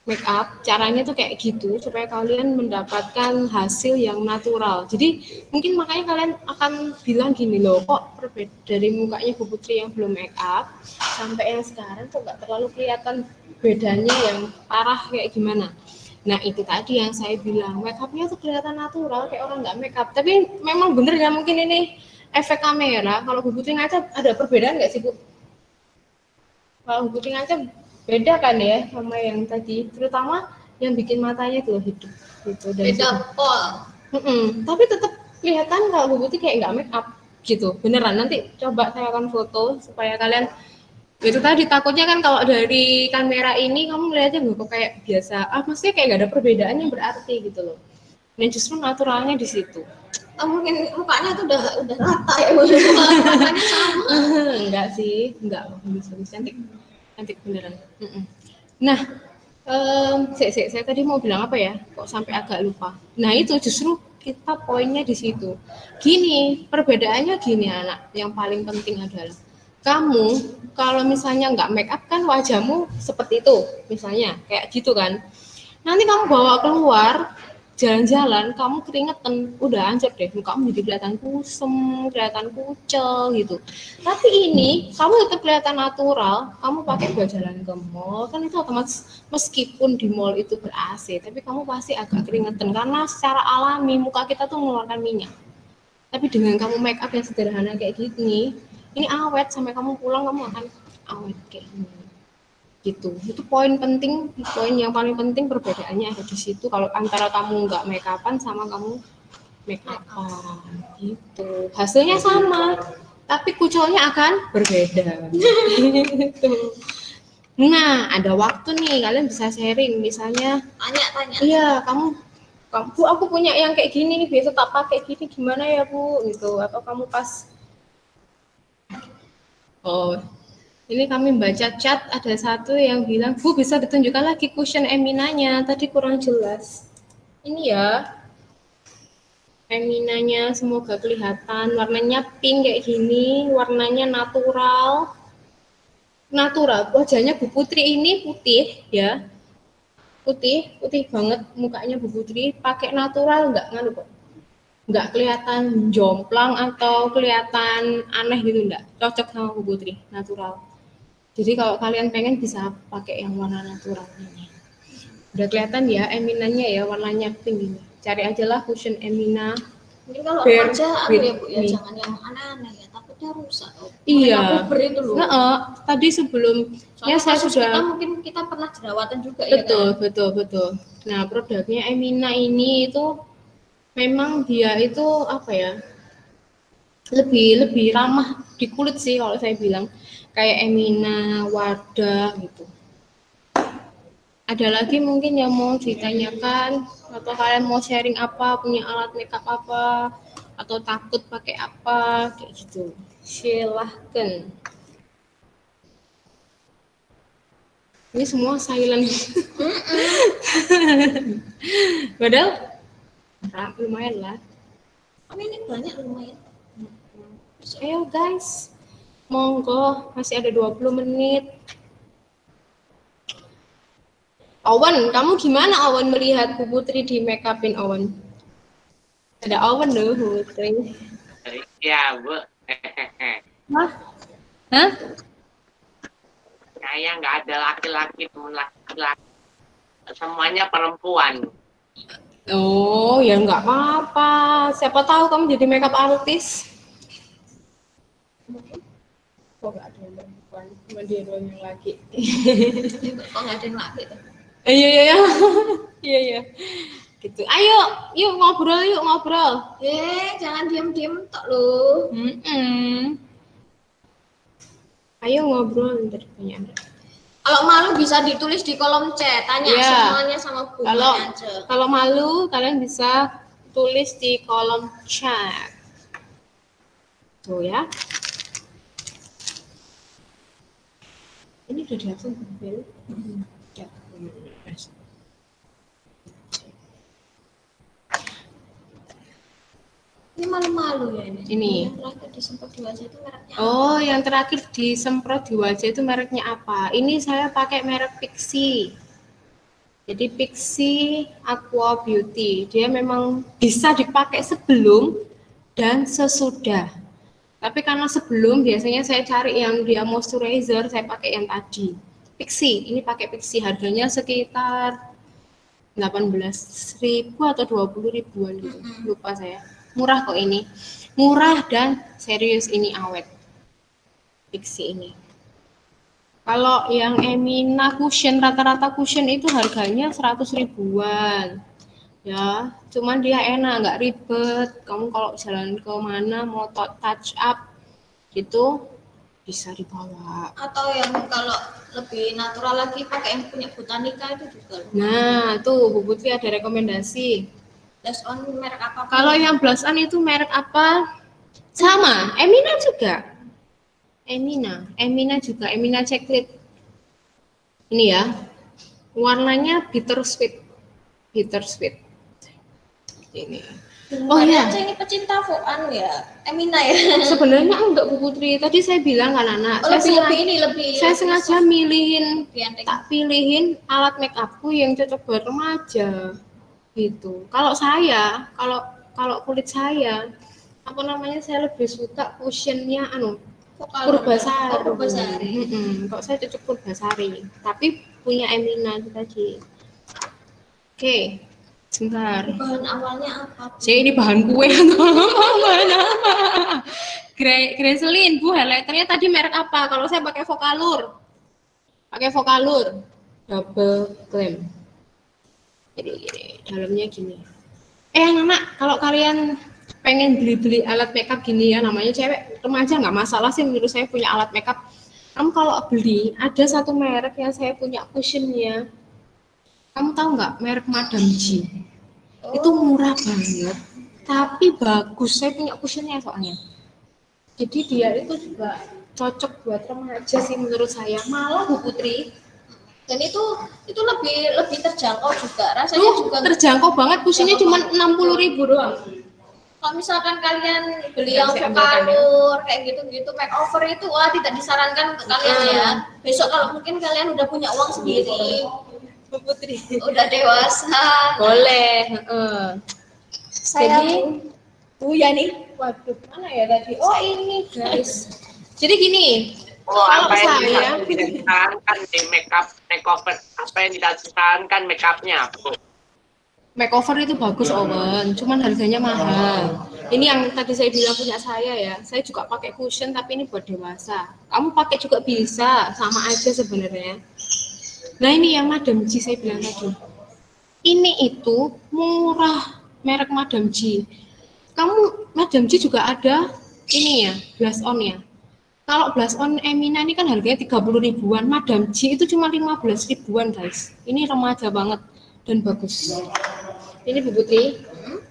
make up. Caranya tuh kayak gitu supaya kalian mendapatkan hasil yang natural. Jadi mungkin makanya kalian akan bilang gini loh, kok berbeda dari mukanya Bu Putri yang belum make up sampai yang sekarang kok nggak terlalu kelihatan bedanya yang parah kayak gimana. Nah itu tadi yang saya bilang, make upnya tuh kelihatan natural kayak orang nggak make up. Tapi memang bener ya mungkin ini efek kamera. Kalau Bu Putri ngaca ada perbedaan nggak sih Bu? Kalau Bu Putri ngaca beda kan ya sama yang tadi, terutama yang bikin matanya itu hidup gitu. Dan beda pol. Tapi tetap kelihatan kalau Bu Putri kayak nggak make up gitu, beneran. Nanti coba saya akan foto supaya kalian itu tadi, takutnya kan kalau dari kamera ini kamu melihatnya kok kayak biasa, maksudnya kayak nggak ada perbedaan yang berarti gitu loh. Nah justru naturalnya di situ. Oh, mungkin mukanya tuh udah rata ya, mukanya sama. Enggak sih, enggak, bagus cantik beneran. Nah, saya tadi mau bilang apa ya? Kok sampai agak lupa. Nah itu justru kita poinnya di situ. Gini, perbedaannya gini anak. Yang paling penting adalah kamu kalau misalnya nggak make up kan wajahmu seperti itu, misalnya kayak gitu kan. Nanti kamu bawa keluar jalan-jalan, kamu keringetan, udah hancur deh, mukamu jadi kelihatan kusem, kelihatan kucel gitu. Tapi ini kamu tetap kelihatan natural, kamu pakai buat jalan ke mall, kan itu otomatis meskipun di mall itu ber AC, tapi kamu pasti agak keringetan karena secara alami muka kita tuh mengeluarkan minyak. Tapi dengan kamu make up yang sederhana kayak gini, ini awet sampai kamu pulang kamu akan awet kayak gini. Gitu. Itu poin penting, poin yang paling penting perbedaannya ada di situ. Kalau antara kamu nggak make upan sama kamu make upan gitu. Hasilnya sama, tapi kuculnya akan berbeda. Gitu. Nah, ada waktu nih, kalian bisa sharing misalnya Tanya. Iya, kamu Bu, aku punya yang kayak gini nih, biasa tak pakai gini, gimana ya Bu? Gitu. Atau kamu pas ini kami baca chat, ada satu yang bilang, Bu bisa ditunjukkan lagi cushion Eminanya, tadi kurang jelas. Ini ya, Eminanya semoga kelihatan, warnanya pink kayak gini, warnanya natural. Natural, wajahnya Bu Putri ini putih ya, putih banget mukanya Bu Putri, pakai natural nggak kelihatan jomplang atau kelihatan aneh gitu, nggak cocok sama Bu Putri, natural. Jadi kalau kalian pengen bisa pakai yang warna natural ini. Udah kelihatan ya Eminanya ya, warnanya pink ini. Cari aja lah cushion Emina. Mungkin kalau aja ya Bu ya, jangan yang aneh-aneh ya, takutnya rusak. Iya. Itu loh. Tadi sebelumnya saya sudah mungkin kita pernah jerawatan juga betul, ya kan? Betul. Nah, produknya Emina ini itu memang dia itu apa ya? Lebih ramah di kulit sih kalau saya bilang. Kayak Emina, Wardah gitu. Ada lagi mungkin yang mau ditanyakan atau kalian mau sharing apa, punya alat makeup apa, atau takut pakai apa, kayak gitu. Silahkan. Ini semua silent. Padahal lumayan lah. Ini banyak lumayan. Ayo guys, monggo, masih ada 20 menit. Owen, kamu gimana Owen melihat Bu Putri di make upin Owen? Ada Owen loh Bu Putri. Ya Bu. Hah? Hah? Saya nggak ada laki-laki, teman laki-laki. Semuanya perempuan. Oh, ya nggak apa-apa. Siapa tahu kamu jadi makeup artist. Kok nggak ada yang perempuan, cuma dia doang yang laki. Kok nggak ada yang laki tuh? Iya. Gitu. Ayo, yuk ngobrol. Jangan diam-diam tok lo. Ayo ngobrol, ntar banyak. Kalau malu bisa ditulis di kolom chat, tanya semuanya sama Bu aja. Kalau malu kalian bisa tulis di kolom chat. Tuh ya. Ini udah dihapus belum? Ya. Ini malu-malu ya ini. Ini. Yang terakhir disemprot di wajah itu mereknya apa? Oh, yang terakhir disemprot di wajah itu mereknya apa? Ini saya pakai merek Pixi. Jadi Pixi Aqua Beauty. Dia memang bisa dipakai sebelum dan sesudah. Tapi karena sebelum biasanya saya cari yang dia moisturizer, saya pakai yang tadi. Pixi, ini pakai Pixi, harganya sekitar 18.000 atau 20 ribuan gitu. Lupa saya. Murah kok ini. Murah dan serius, ini awet. Pixi ini. Kalau yang Emina cushion, rata-rata cushion itu harganya 100 ribuan. Ya, cuman dia enak, nggak ribet. Kamu kalau jalan ke mana mau touch up gitu bisa dibawa. Atau yang kalau lebih natural lagi pakai yang punya Botanica itu juga. Nah, tuh Bu Putri ada rekomendasi. Blush on merek apa? Kalau yang blush on itu merek apa? Sama, Emina juga. Emina juga, Emina Chocolate. Ini ya. Warnanya bittersweet. Ini. Oh ya, ini pecinta Voan ya, Emina ya. sebenarnya enggak Bu Putri. Tadi saya bilang kan anak, saya sengaja tak pilihin alat make upku yang cocok buat remaja. Gitu. Kalau kulit saya, apa namanya, saya lebih suka cushionnya Purbasari. Kok saya cocok Purbasari, tapi punya Emina itu tadi. Oke. Sebentar. Bahan awalnya apa? Ini bahan kue atau bahan apa? Greselin, Bu. Highlighternya tadi merek apa? Kalau saya pakai Vocalur. Double Glam. Jadi gini, dalamnya gini. Anak, kalau kalian pengen beli alat makeup gini ya, namanya cewek remaja nggak masalah sih menurut saya punya alat makeup. Kamu kalau beli, ada satu merek yang saya punya cushionnya. Kamu tahu nggak merek Madame G? Itu murah banget, tapi bagus. Saya punya cushionnya soalnya. Jadi dia itu juga cocok buat remaja sih menurut saya. Malah Bu Putri. Dan itu lebih terjangkau juga. Rasanya juga terjangkau banget. Cushionnya cuma 60.000 doang. Kalau misalkan kalian beli yang Vocalur kayak gitu makeover itu tidak disarankan untuk kalian ya. Besok kalau mungkin kalian udah punya uang sendiri. Bu Putri udah dewasa boleh. Saya ya nih, waduh mana ya tadi, ini guys. Jadi gini, kalau saya tidak disarankan di makeover, apa yang tidak disarankan makeupnya Bu? Makeover itu bagus Owen, cuman harganya mahal. Ini yang tadi saya bilang punya saya ya, saya juga pakai cushion tapi ini buat dewasa. Kamu pakai juga bisa, sama aja sebenarnya. Nah ini yang Madame G saya bilang tadi. Ini itu murah, merek Madame G. Madame G juga ada ini ya, blush on ya. Kalau blush on Emina ini kan harganya 30 ribuan, Madame G itu cuma 15 ribuan guys. Ini remaja banget dan bagus. Ini Bu Putri,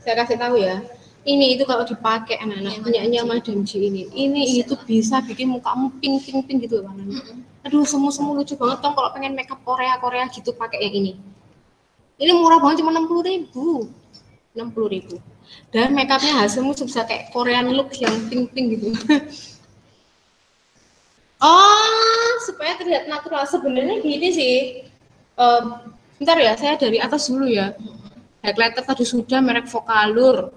saya kasih tahu ya. Ini itu kalau dipakai anak-anak punyanya Madame G ini itu bisa bikin mukamu pink gitu warnanya. Aduh, semu-semu lucu banget dong kalau pengen makeup Korea gitu pakai yang ini. Ini murah banget, cuma 60.000. 60.000. Dan makeupnya hasilmu bisa kayak Korean look yang pink-pink gitu. Oh, supaya terlihat natural. Sebenarnya gini sih. Bentar ya, saya dari atas dulu ya. Highlighter tadi sudah, merek Vocalour.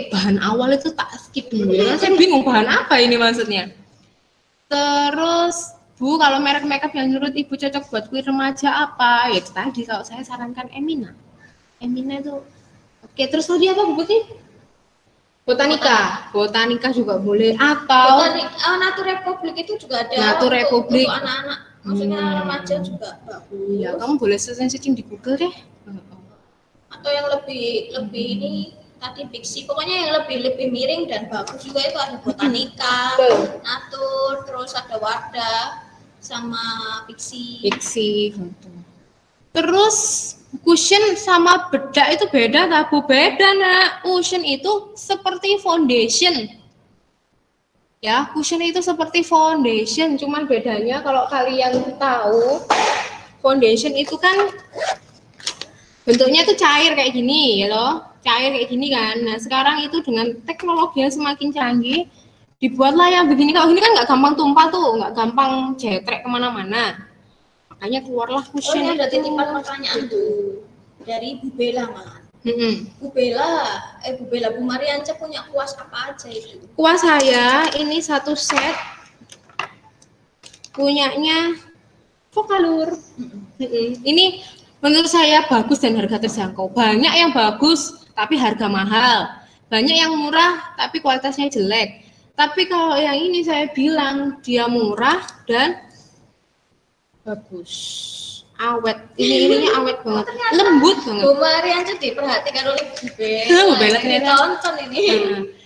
Bahan awal itu tak skip dulu ya. Saya bingung bahan apa ini maksudnya. Terus, Bu, kalau merek makeup yang menurut Ibu cocok buat kulit remaja apa? Ya itu tadi, kalau saya sarankan Emina. Emina itu oke. Terus tadi apa Bu Putri? Botanica juga boleh, atau Nature Republic itu juga ada. Nature Republic untuk anak-anak, maksudnya remaja juga bagus. Iya, kamu boleh searching di Google deh. Atau yang lebih ini tadi Pixi, pokoknya yang lebih miring dan bagus juga itu ada Botanica, Nature, terus ada Wardah sama Pixi. Terus cushion sama bedak itu beda tak Bu? Beda nak. Cushion itu seperti foundation. Ya, cushion itu seperti foundation, cuman bedanya kalau kalian tahu foundation itu kan bentuknya tuh cair kayak gini ya loh. Cair kayak gini kan. Nah, sekarang itu dengan teknologi yang semakin canggih dibuatlah yang begini. Kalau gini kan nggak gampang tumpah tuh, nggak gampang jetrek kemana-mana. Makanya keluarlah cushion. Ini ada titipan pertanyaan tuh dari Bu Bella, Mak. Bu Bella, Bu Marianca punya kuas apa aja itu? Kuas saya ini satu set punyanya Vocalour. Ini menurut saya bagus dan harga terjangkau. Banyak yang bagus tapi harga mahal. Banyak yang murah tapi kualitasnya jelek. Tapi kalau yang ini saya bilang dia murah dan bagus, awet. Ininya awet banget, lembut banget. Bu Marianca diperhatikan oleh Bu Bella. Tonton ini.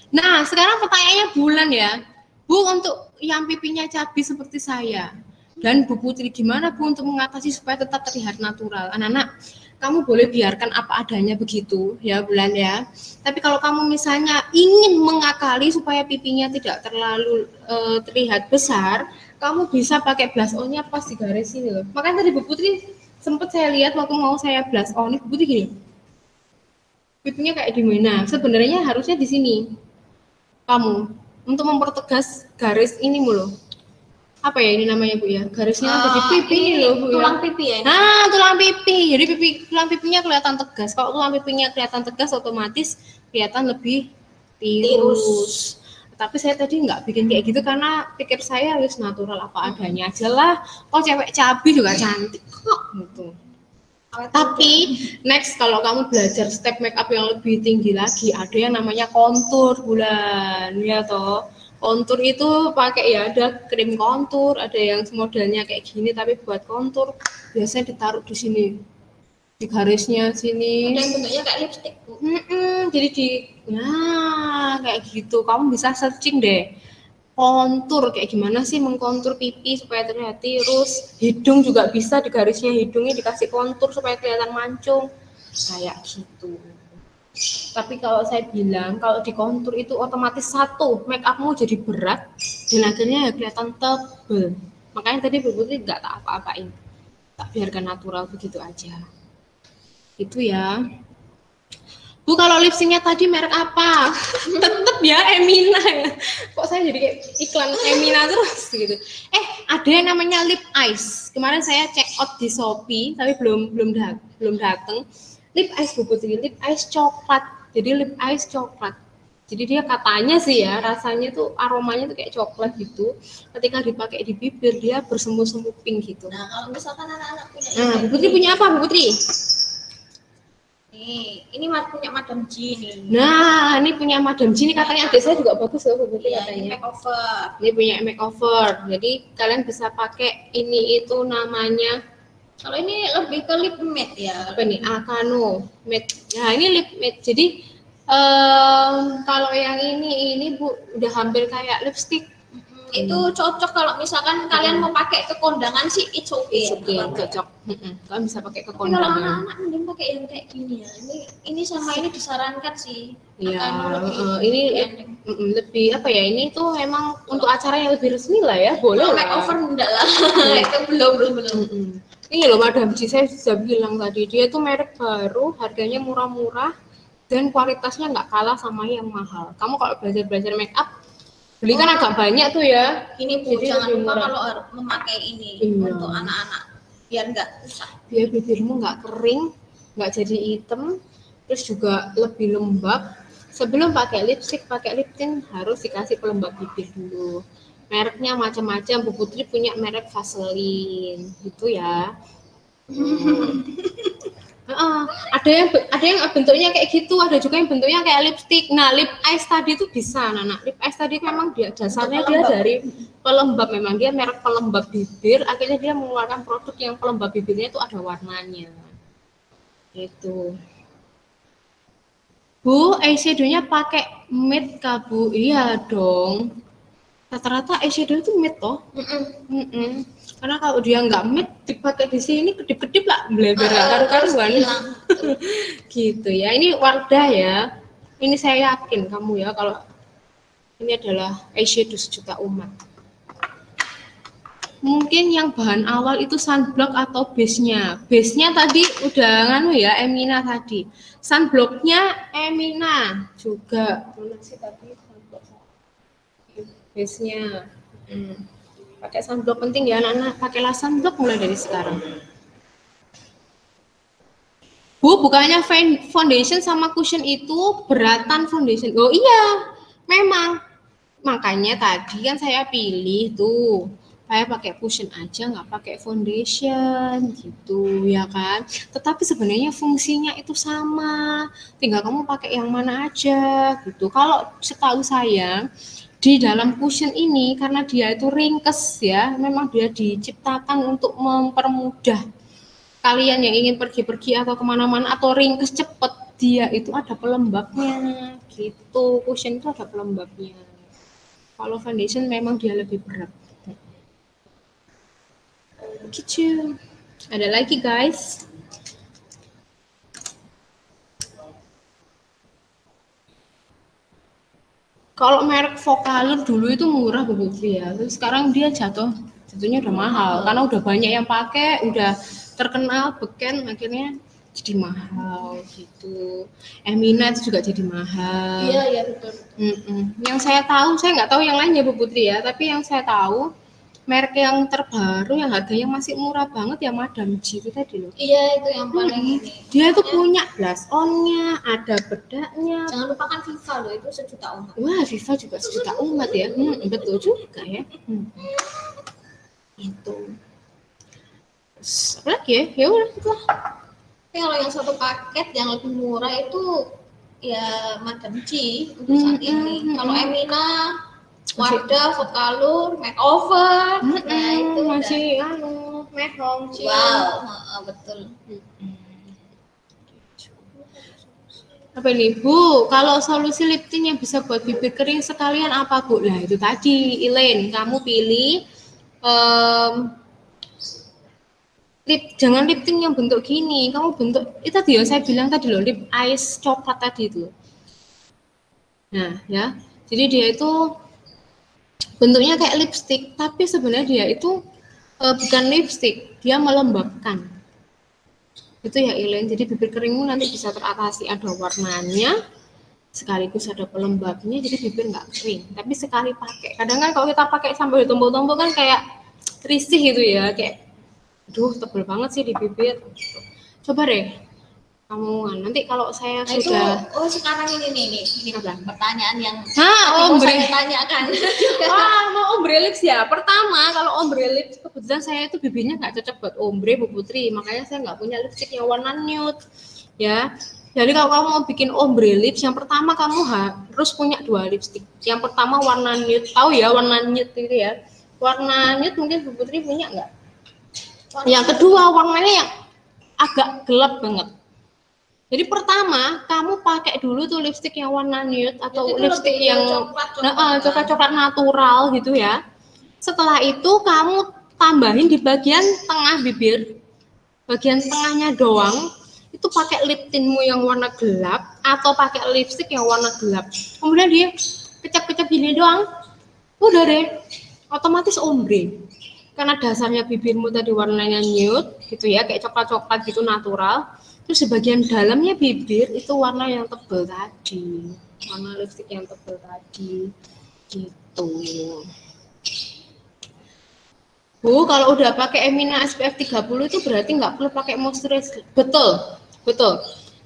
Nah, sekarang pertanyaannya bulan ya, Bu, untuk yang pipinya cabi seperti saya dan Bu Putri, gimana Bu untuk mengatasi supaya tetap terlihat natural? Anak-anak, kamu boleh biarkan apa adanya begitu ya Bulan ya. Tapi kalau kamu misalnya ingin mengakali supaya pipinya tidak terlalu terlihat besar, kamu bisa pakai blush on-nya pas di garis ini loh. Makanya tadi Bu Putri sempat saya lihat waktu mau saya blush on, Bu Putri gini. Pipinya kayak di mana? Sebenarnya harusnya di sini. Kamu untuk mempertegas garis ini mulu. Apa ya ini namanya Bu ya? Garisnya ada di pipi ini loh Bu. Tulang ya. pipi ya? Nah, tulang pipi. Jadi tulang pipinya kelihatan tegas. Kalau tulang pipinya kelihatan tegas, otomatis kelihatan lebih tirus. Tapi saya tadi nggak bikin kayak gitu karena pikir saya harus natural apa adanya aja lah. Oh, cewek cabi juga cantik kok gitu. Tapi next kalau kamu belajar step makeup yang lebih tinggi lagi, ada yang namanya kontur Bulan ya toh. Kontur itu pakai ya, ada krim kontur, ada yang modelnya kayak gini tapi buat kontur biasanya ditaruh di sini, di garisnya sini. Ada yang bentuknya kayak lipstick Bu. Jadi kayak gitu. Kamu bisa searching deh kontur kayak gimana sih mengkontur pipi supaya terlihat tirus. Hidung juga bisa, di garisnya hidungnya dikasih kontur supaya kelihatan mancung kayak gitu. Tapi kalau saya bilang kalau di kontur itu otomatis satu make upmu jadi berat dan akhirnya kelihatan tebel. Makanya tadi Bu Putri nggak tak apa-apain, tak biarkan natural begitu aja. Itu ya Bu. Kalau lipsticknya tadi merek apa? Tetep ya Emina ya. Kok saya jadi kayak iklan Emina terus gitu. Ada yang namanya lip ice. Kemarin saya check out di Shopee tapi belum dateng. Lip ice Bu Putri, lip ice coklat. Jadi lip ice coklat. Jadi dia katanya sih ya, rasanya tuh aromanya tuh kayak coklat gitu. Ketika dipakai di bibir dia bersemu-semu pink gitu. Nah, kalau misalkan anak-anak punya Bu Putri punya apa Bu Putri? Ini punya Madam G nih. Nah, ini punya Madam G, ini katanya adik saya juga bagus loh Bu Putri katanya. Ini makeover. Ini punya makeover. Jadi kalian bisa pakai ini itu namanya. Kalau ini lebih ke lip matte ya. Apa nih? Akano matte. Nah, ini lip matte. Jadi kalau yang ini Bu udah hampir kayak lipstick. itu cocok kalau misalkan kalian mau pakai ke kondangan sih, it's okay. Oke, cocok. Kalian bisa pakai ke Tapi kalau kondangan. anak-anak mending pakai yang kayak gini ya. Ini sama ini disarankan sih. Iya, Akan ini lebih lebih apa ya? Ini tuh emang untuk acara yang lebih resmi lah ya, boleh kalau lah. makeover enggak lah. Itu belum. Ini loh Madam Ci, saya sudah bilang tadi, dia tuh merek baru, harganya murah-murah, dan kualitasnya nggak kalah sama yang mahal. Kamu kalau belajar make up, beli kan agak banyak tuh ya. Ini Bu, Jadi jangan lebih lupa murah. kalau memakai ini Iya. untuk anak-anak biar nggak usah. Biar bibirmu nggak kering, nggak jadi hitam, terus juga lebih lembab. Sebelum pakai lipstick, pakai lip tint harus dikasih pelembab bibir dulu. Mereknya macam-macam. Bu Putri punya merek Vaseline, gitu ya. Ada yang bentuknya kayak gitu, ada juga yang bentuknya kayak lipstick. Nah, lip eyes tadi itu bisa, Nana. Lip eyes tadi memang dia dasarnya dia dari pelembab, memang dia merek pelembab bibir. Akhirnya dia mengeluarkan produk yang pelembab bibirnya itu ada warnanya. Itu. Bu, eyeshadow-nya pakai matte kah, Bu? Iya dong. Rata-rata eyeshadow itu matte toh. Karena kalau dia nggak matte dipakai di sini kedip-kedip lah, bleber karu-karuan. Gitu ya. Ini Wardah ya. Ini saya yakin kamu ya kalau ini adalah eyeshadow sejuta umat. Mungkin yang bahan awal itu sunblock atau base-nya. Base-nya tadi udah nganu ya, Emina tadi. Sunblock-nya Emina juga. Mana sih tadi sunblock? Base-nya. Pakai sunblock penting ya anak-anak. Pakailah sunblock mulai dari sekarang. Bu, bukannya foundation sama cushion itu beratan foundation. Oh iya, memang. Makanya tadi kan saya pilih tuh. Saya pakai cushion aja, nggak pakai foundation gitu ya kan. Tetapi sebenarnya fungsinya itu sama, tinggal kamu pakai yang mana aja gitu. Kalau setahu saya di dalam cushion ini karena dia itu ringkes ya, memang dia diciptakan untuk mempermudah kalian yang ingin pergi-pergi atau kemana-mana atau ringkes cepet, dia itu ada pelembabnya gitu. Cushion itu ada pelembabnya. Kalau foundation memang dia lebih berat. Gitu. Ada lagi guys. Kalau merek Vocaloid dulu itu murah Bu Putri ya. Terus sekarang dia jatuhnya udah mahal karena udah banyak yang pakai, udah terkenal beken, akhirnya jadi mahal gitu. Emina itu juga jadi mahal. Iya betul. Yang saya tahu, saya nggak tahu yang lainnya Bu Putri ya, tapi yang saya tahu merek yang terbaru yang harganya masih murah banget ya Madam Ci itu tadi loh. Iya itu yang paling ini. Dia itu punya blush on-nya, ada bedaknya. Jangan lupakan Viva loh, itu sejuta umat. Wah, Viva juga sejuta umat ya. Betul juga ya. Itu. Apa lagi ya? Ya udah itu lah. Tapi kalau yang satu paket yang lebih murah itu ya Madam Ci untuk saat ini. Kalau Emina, Wardah, Vocaloid, makeover, nah itu masih mehong sih. Wow, betul. Apa nih Bu? Kalau solusi lip tint yang bisa buat bibir kering sekalian apa Bu? Nah itu tadi, Elaine, kamu pilih jangan lip tint yang bentuk gini. Kamu bentuk itu tadi yang saya bilang tadi loh, lip eyes coklat tadi itu. Nah ya, jadi dia itu bentuknya kayak lipstick, tapi sebenarnya dia itu bukan lipstick, dia melembabkan. Itu ya Elaine, jadi bibir keringmu nanti bisa teratasi, ada warnanya, sekaligus ada pelembabnya, jadi bibir nggak kering. Tapi sekali pakai, kadang kan kalau kita pakai sambil ditumpuk-tumpuk kan kayak risih gitu ya, kayak, aduh tebel banget sih di bibir. Coba deh, kamu nanti kalau saya sudah. Sekarang ini pertanyaan yang ombre saya tanyakan. Mau ombre lips ya. Pertama kalau ombre lips kebetulan saya itu bibirnya nggak cocok buat ombre Bu Putri, makanya saya nggak punya lipstick yang warna nude ya. Jadi kalau kamu mau bikin ombre lips, yang pertama kamu harus punya 2 lipstick. Yang pertama warna nude, tahu ya warna nude itu ya. Warna nude mungkin Bu Putri punya nggak? Yang kedua warnanya yang agak gelap banget. Jadi pertama kamu pakai dulu tuh lipstick yang warna nude atau lipstick yang coklat natural gitu ya. Setelah itu kamu tambahin di bagian tengah bibir, bagian tengahnya doang, itu pakai lip tintmu yang warna gelap atau pakai lipstick yang warna gelap. Kemudian dia kecap-kecap gini doang, udah deh, otomatis ombre. Karena dasarnya bibirmu tadi warnanya nude gitu ya, kayak coklat-coklat gitu natural. Terus di bagian dalamnya bibir itu warna yang tebal tadi, warna lipstick yang tebal tadi, gitu. Bu, kalau udah pakai Emina SPF 30 itu berarti nggak perlu pakai moisturizer. Betul, betul.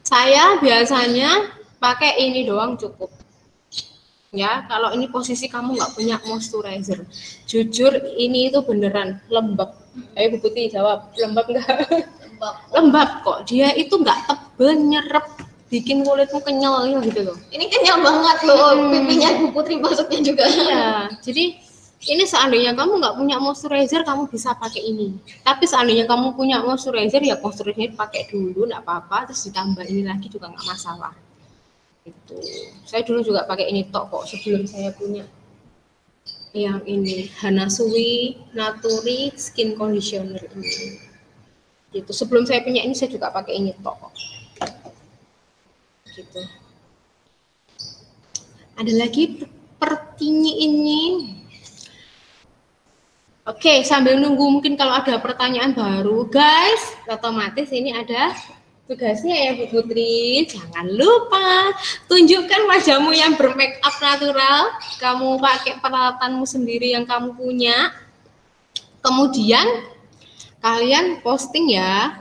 Saya biasanya pakai ini doang cukup. Ya, kalau ini posisi kamu nggak punya moisturizer. Jujur, ini itu beneran lembab. Ayo Bu Putri jawab, lembab nggak? Lembab kok, dia itu nggak tebel, nyerep, bikin kulitmu kenyal gitu loh. Ini kenyal banget loh, pipinya Bu Putri masuknya juga. Iya, jadi ini seandainya kamu nggak punya moisturizer, kamu bisa pakai ini. Tapi seandainya kamu punya moisturizer, ya moisturizer pakai dulu, nggak apa-apa, terus ditambah ini lagi juga nggak masalah. Gitu. Saya dulu juga pakai ini tok kok sebelum saya punya yang ini Hanasui Naturi Skin Conditioner ini. Gitu. Sebelum saya punya ini saya juga pakai ini tok. Gitu. Ada lagi pertanyaan ini. Oke, sambil nunggu mungkin kalau ada pertanyaan baru, guys, otomatis ini ada tugasnya ya Bu Putri. Jangan lupa tunjukkan wajahmu yang bermake up natural. Kamu pakai peralatanmu sendiri yang kamu punya. Kemudian kalian posting ya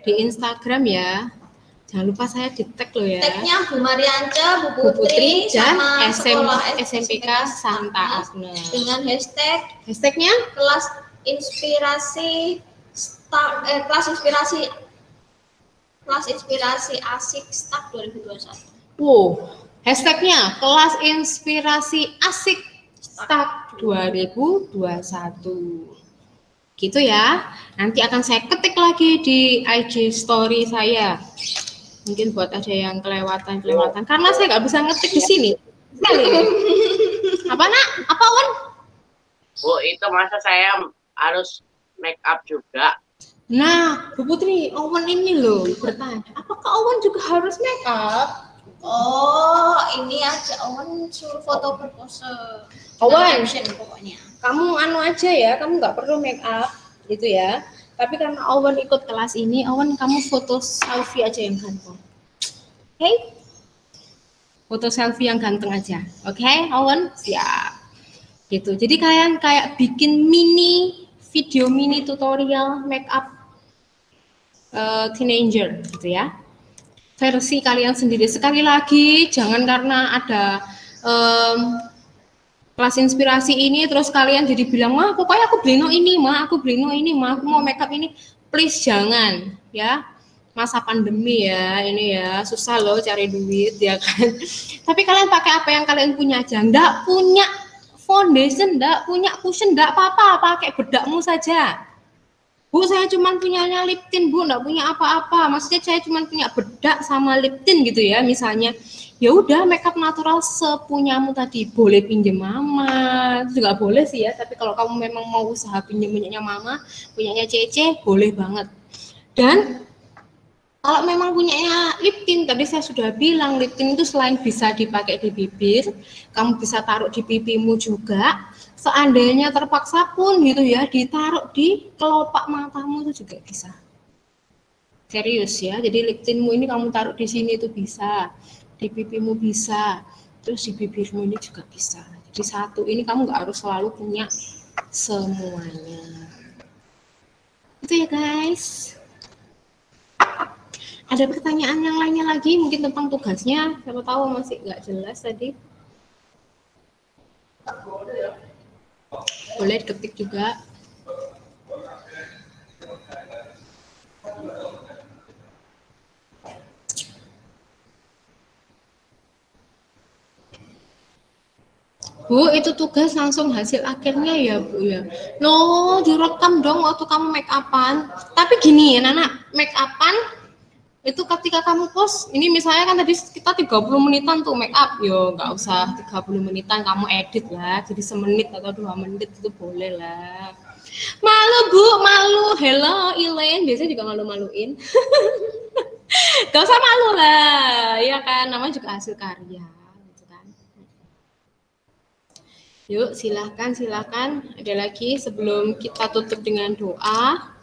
di Instagram ya. Jangan lupa saya di tag loh ya. Tagnya Bu Marianca, Bu Putri, dan sama SMPK Santa Agnes. Dengan hashtagnya kelas inspirasi asik start 2021. Wow, hashtagnya kelas inspirasi asik start 2021. Gitu ya. Nanti akan saya ketik lagi di IG story saya. Mungkin buat ada yang kelewatan karena saya nggak bisa ngetik di sini. Apa nak? Apa Wan? Bu, itu masa saya harus make up juga? Nah, Bu Putri, Owen ini loh bertanya, apakah Owen juga harus make up? Oh, ini aja Owen suruh foto berpose. Owen, pokoknya. Kamu anu aja ya, kamu nggak perlu make up gitu ya. Tapi karena Owen ikut kelas ini, Owen kamu foto selfie aja yang ganteng. Oke? Foto selfie yang ganteng aja. Oke, Owen? Siap. Gitu. Jadi kalian kayak bikin video mini tutorial make up teenager gitu ya. Versi kalian sendiri. Sekali lagi, jangan karena ada kelas inspirasi ini terus kalian jadi bilang, "Mah, pokoknya aku beli no ini, mah, aku beli no ini, mah, aku mau makeup ini." Please jangan, ya. Masa pandemi ya, ini ya, susah loh cari duit ya kan. Tapi kalian pakai apa yang kalian punya aja. Enggak punya foundation, enggak punya cushion, enggak apa-apa, pakai bedakmu saja. Bu, saya cuma punyanya lip tint, Bu, enggak punya apa-apa. Maksudnya saya cuma punya bedak sama lip tint gitu ya, misalnya. Ya udah, makeup natural sepunyamu tadi. Boleh pinjem mama, itu juga boleh sih ya. Tapi kalau kamu memang mau usaha pinjem punyanya mama, punyanya Cece, boleh banget. Dan kalau memang punyanya lip tint, tadi saya sudah bilang lip tint itu selain bisa dipakai di bibir, kamu bisa taruh di pipimu juga. Seandainya terpaksa pun gitu ya, ditaruh di kelopak matamu itu juga bisa. Serius ya, jadi lip tintmu ini kamu taruh di sini itu bisa. Di pipimu bisa, terus di bibirmu ini juga bisa. Jadi satu ini kamu nggak harus selalu punya semuanya. Itu ya guys. Ada pertanyaan yang lainnya lagi mungkin tentang tugasnya? Siapa tahu masih nggak jelas tadi. Boleh diketik juga. Bu, itu tugas langsung hasil akhirnya ya Bu ya. No, direkam dong waktu kamu make upan. Tapi gini ya Nana, make upan Itu ketika kamu post, ini misalnya kan tadi kita 30 menitan tuh make up, yo nggak usah 30 menitan, kamu edit lah, jadi semenit atau 2 menit itu boleh lah. Malu Bu, malu, hello Elaine, biasanya juga malu-maluin. Gak usah malu lah, ya kan, namanya juga hasil karya, gitu kan. Yuk silahkan, ada lagi sebelum kita tutup dengan doa.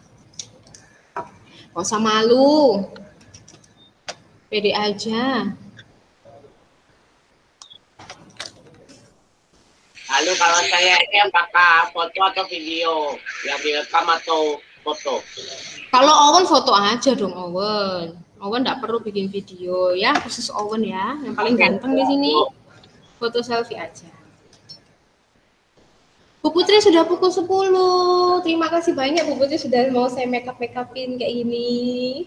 Gak usah malu. Pede aja. Lalu kalau saya ini apakah foto atau video yang direkam atau foto? Kalau Owen foto aja dong Owen. Owen nggak perlu bikin video ya, khusus Owen ya. Yang paling ganteng di sini foto selfie aja. Bu Putri sudah pukul 10. Terima kasih banyak Bu Putri sudah mau saya make upin kayak ini.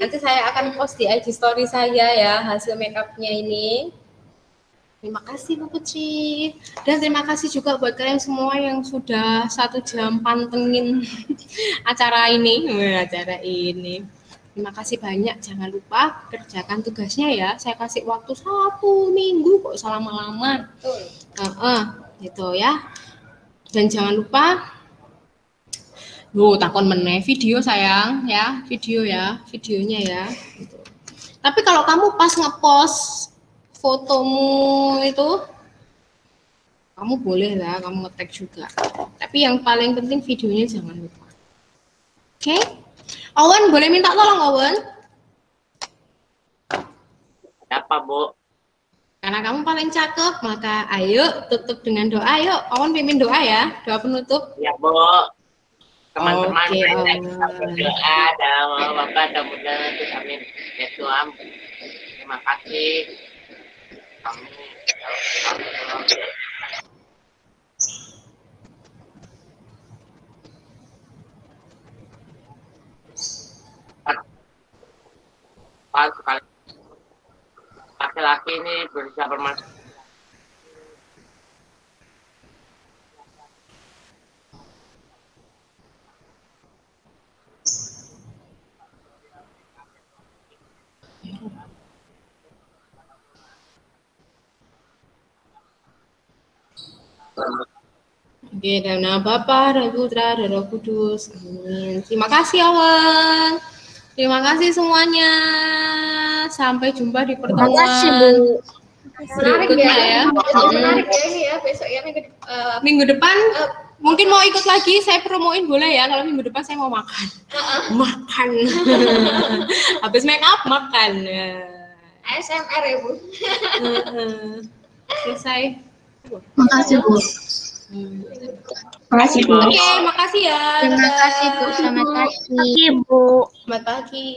Nanti saya akan post di IG story saya ya hasil make upnya ini. Terima kasih Bu Putri. Dan terima kasih juga buat kalian semua yang sudah 1 jam pantengin acara ini. Terima kasih banyak. Jangan lupa kerjakan tugasnya ya. Saya kasih waktu 1 minggu kok selama-lama. Gitu ya. Dan jangan lupa takon meneh video sayang ya, videonya ya. Gitu. Tapi kalau kamu pas ngepost fotomu itu, kamu boleh lah, kamu nge-tag juga. Tapi yang paling penting videonya jangan lupa. Oke? Owen, boleh minta tolong Owen? Apa Bu? Karena kamu paling cakep, maka ayo tutup dengan doa. Yuk, Owen pimpin doa ya, doa penutup. Ya Bu. Teman-teman kita berdoa dalam Bapa dan Putra amin. Ya Tuhan, terima kasih. Kami laki-laki ini berusaha bermaksud Oke, dalam nama Bapa dan Putra dan Roh Kudus. Amin. Terima kasih Owen. Terima kasih semuanya. Sampai jumpa di pertemuan. Terima kasih Bu. Menarik ya. Menarik ya ini ya besok ya minggu depan. Mungkin mau ikut lagi, saya promoin boleh ya. Kalau minggu depan saya mau makan. Makan. Habis make up makan. ASMR ya Bu. Selesai. Makasih Bu. Makasih Bu. Oke, makasih ya. Terima kasih Bu. Selamat pagi Bu. Selamat pagi.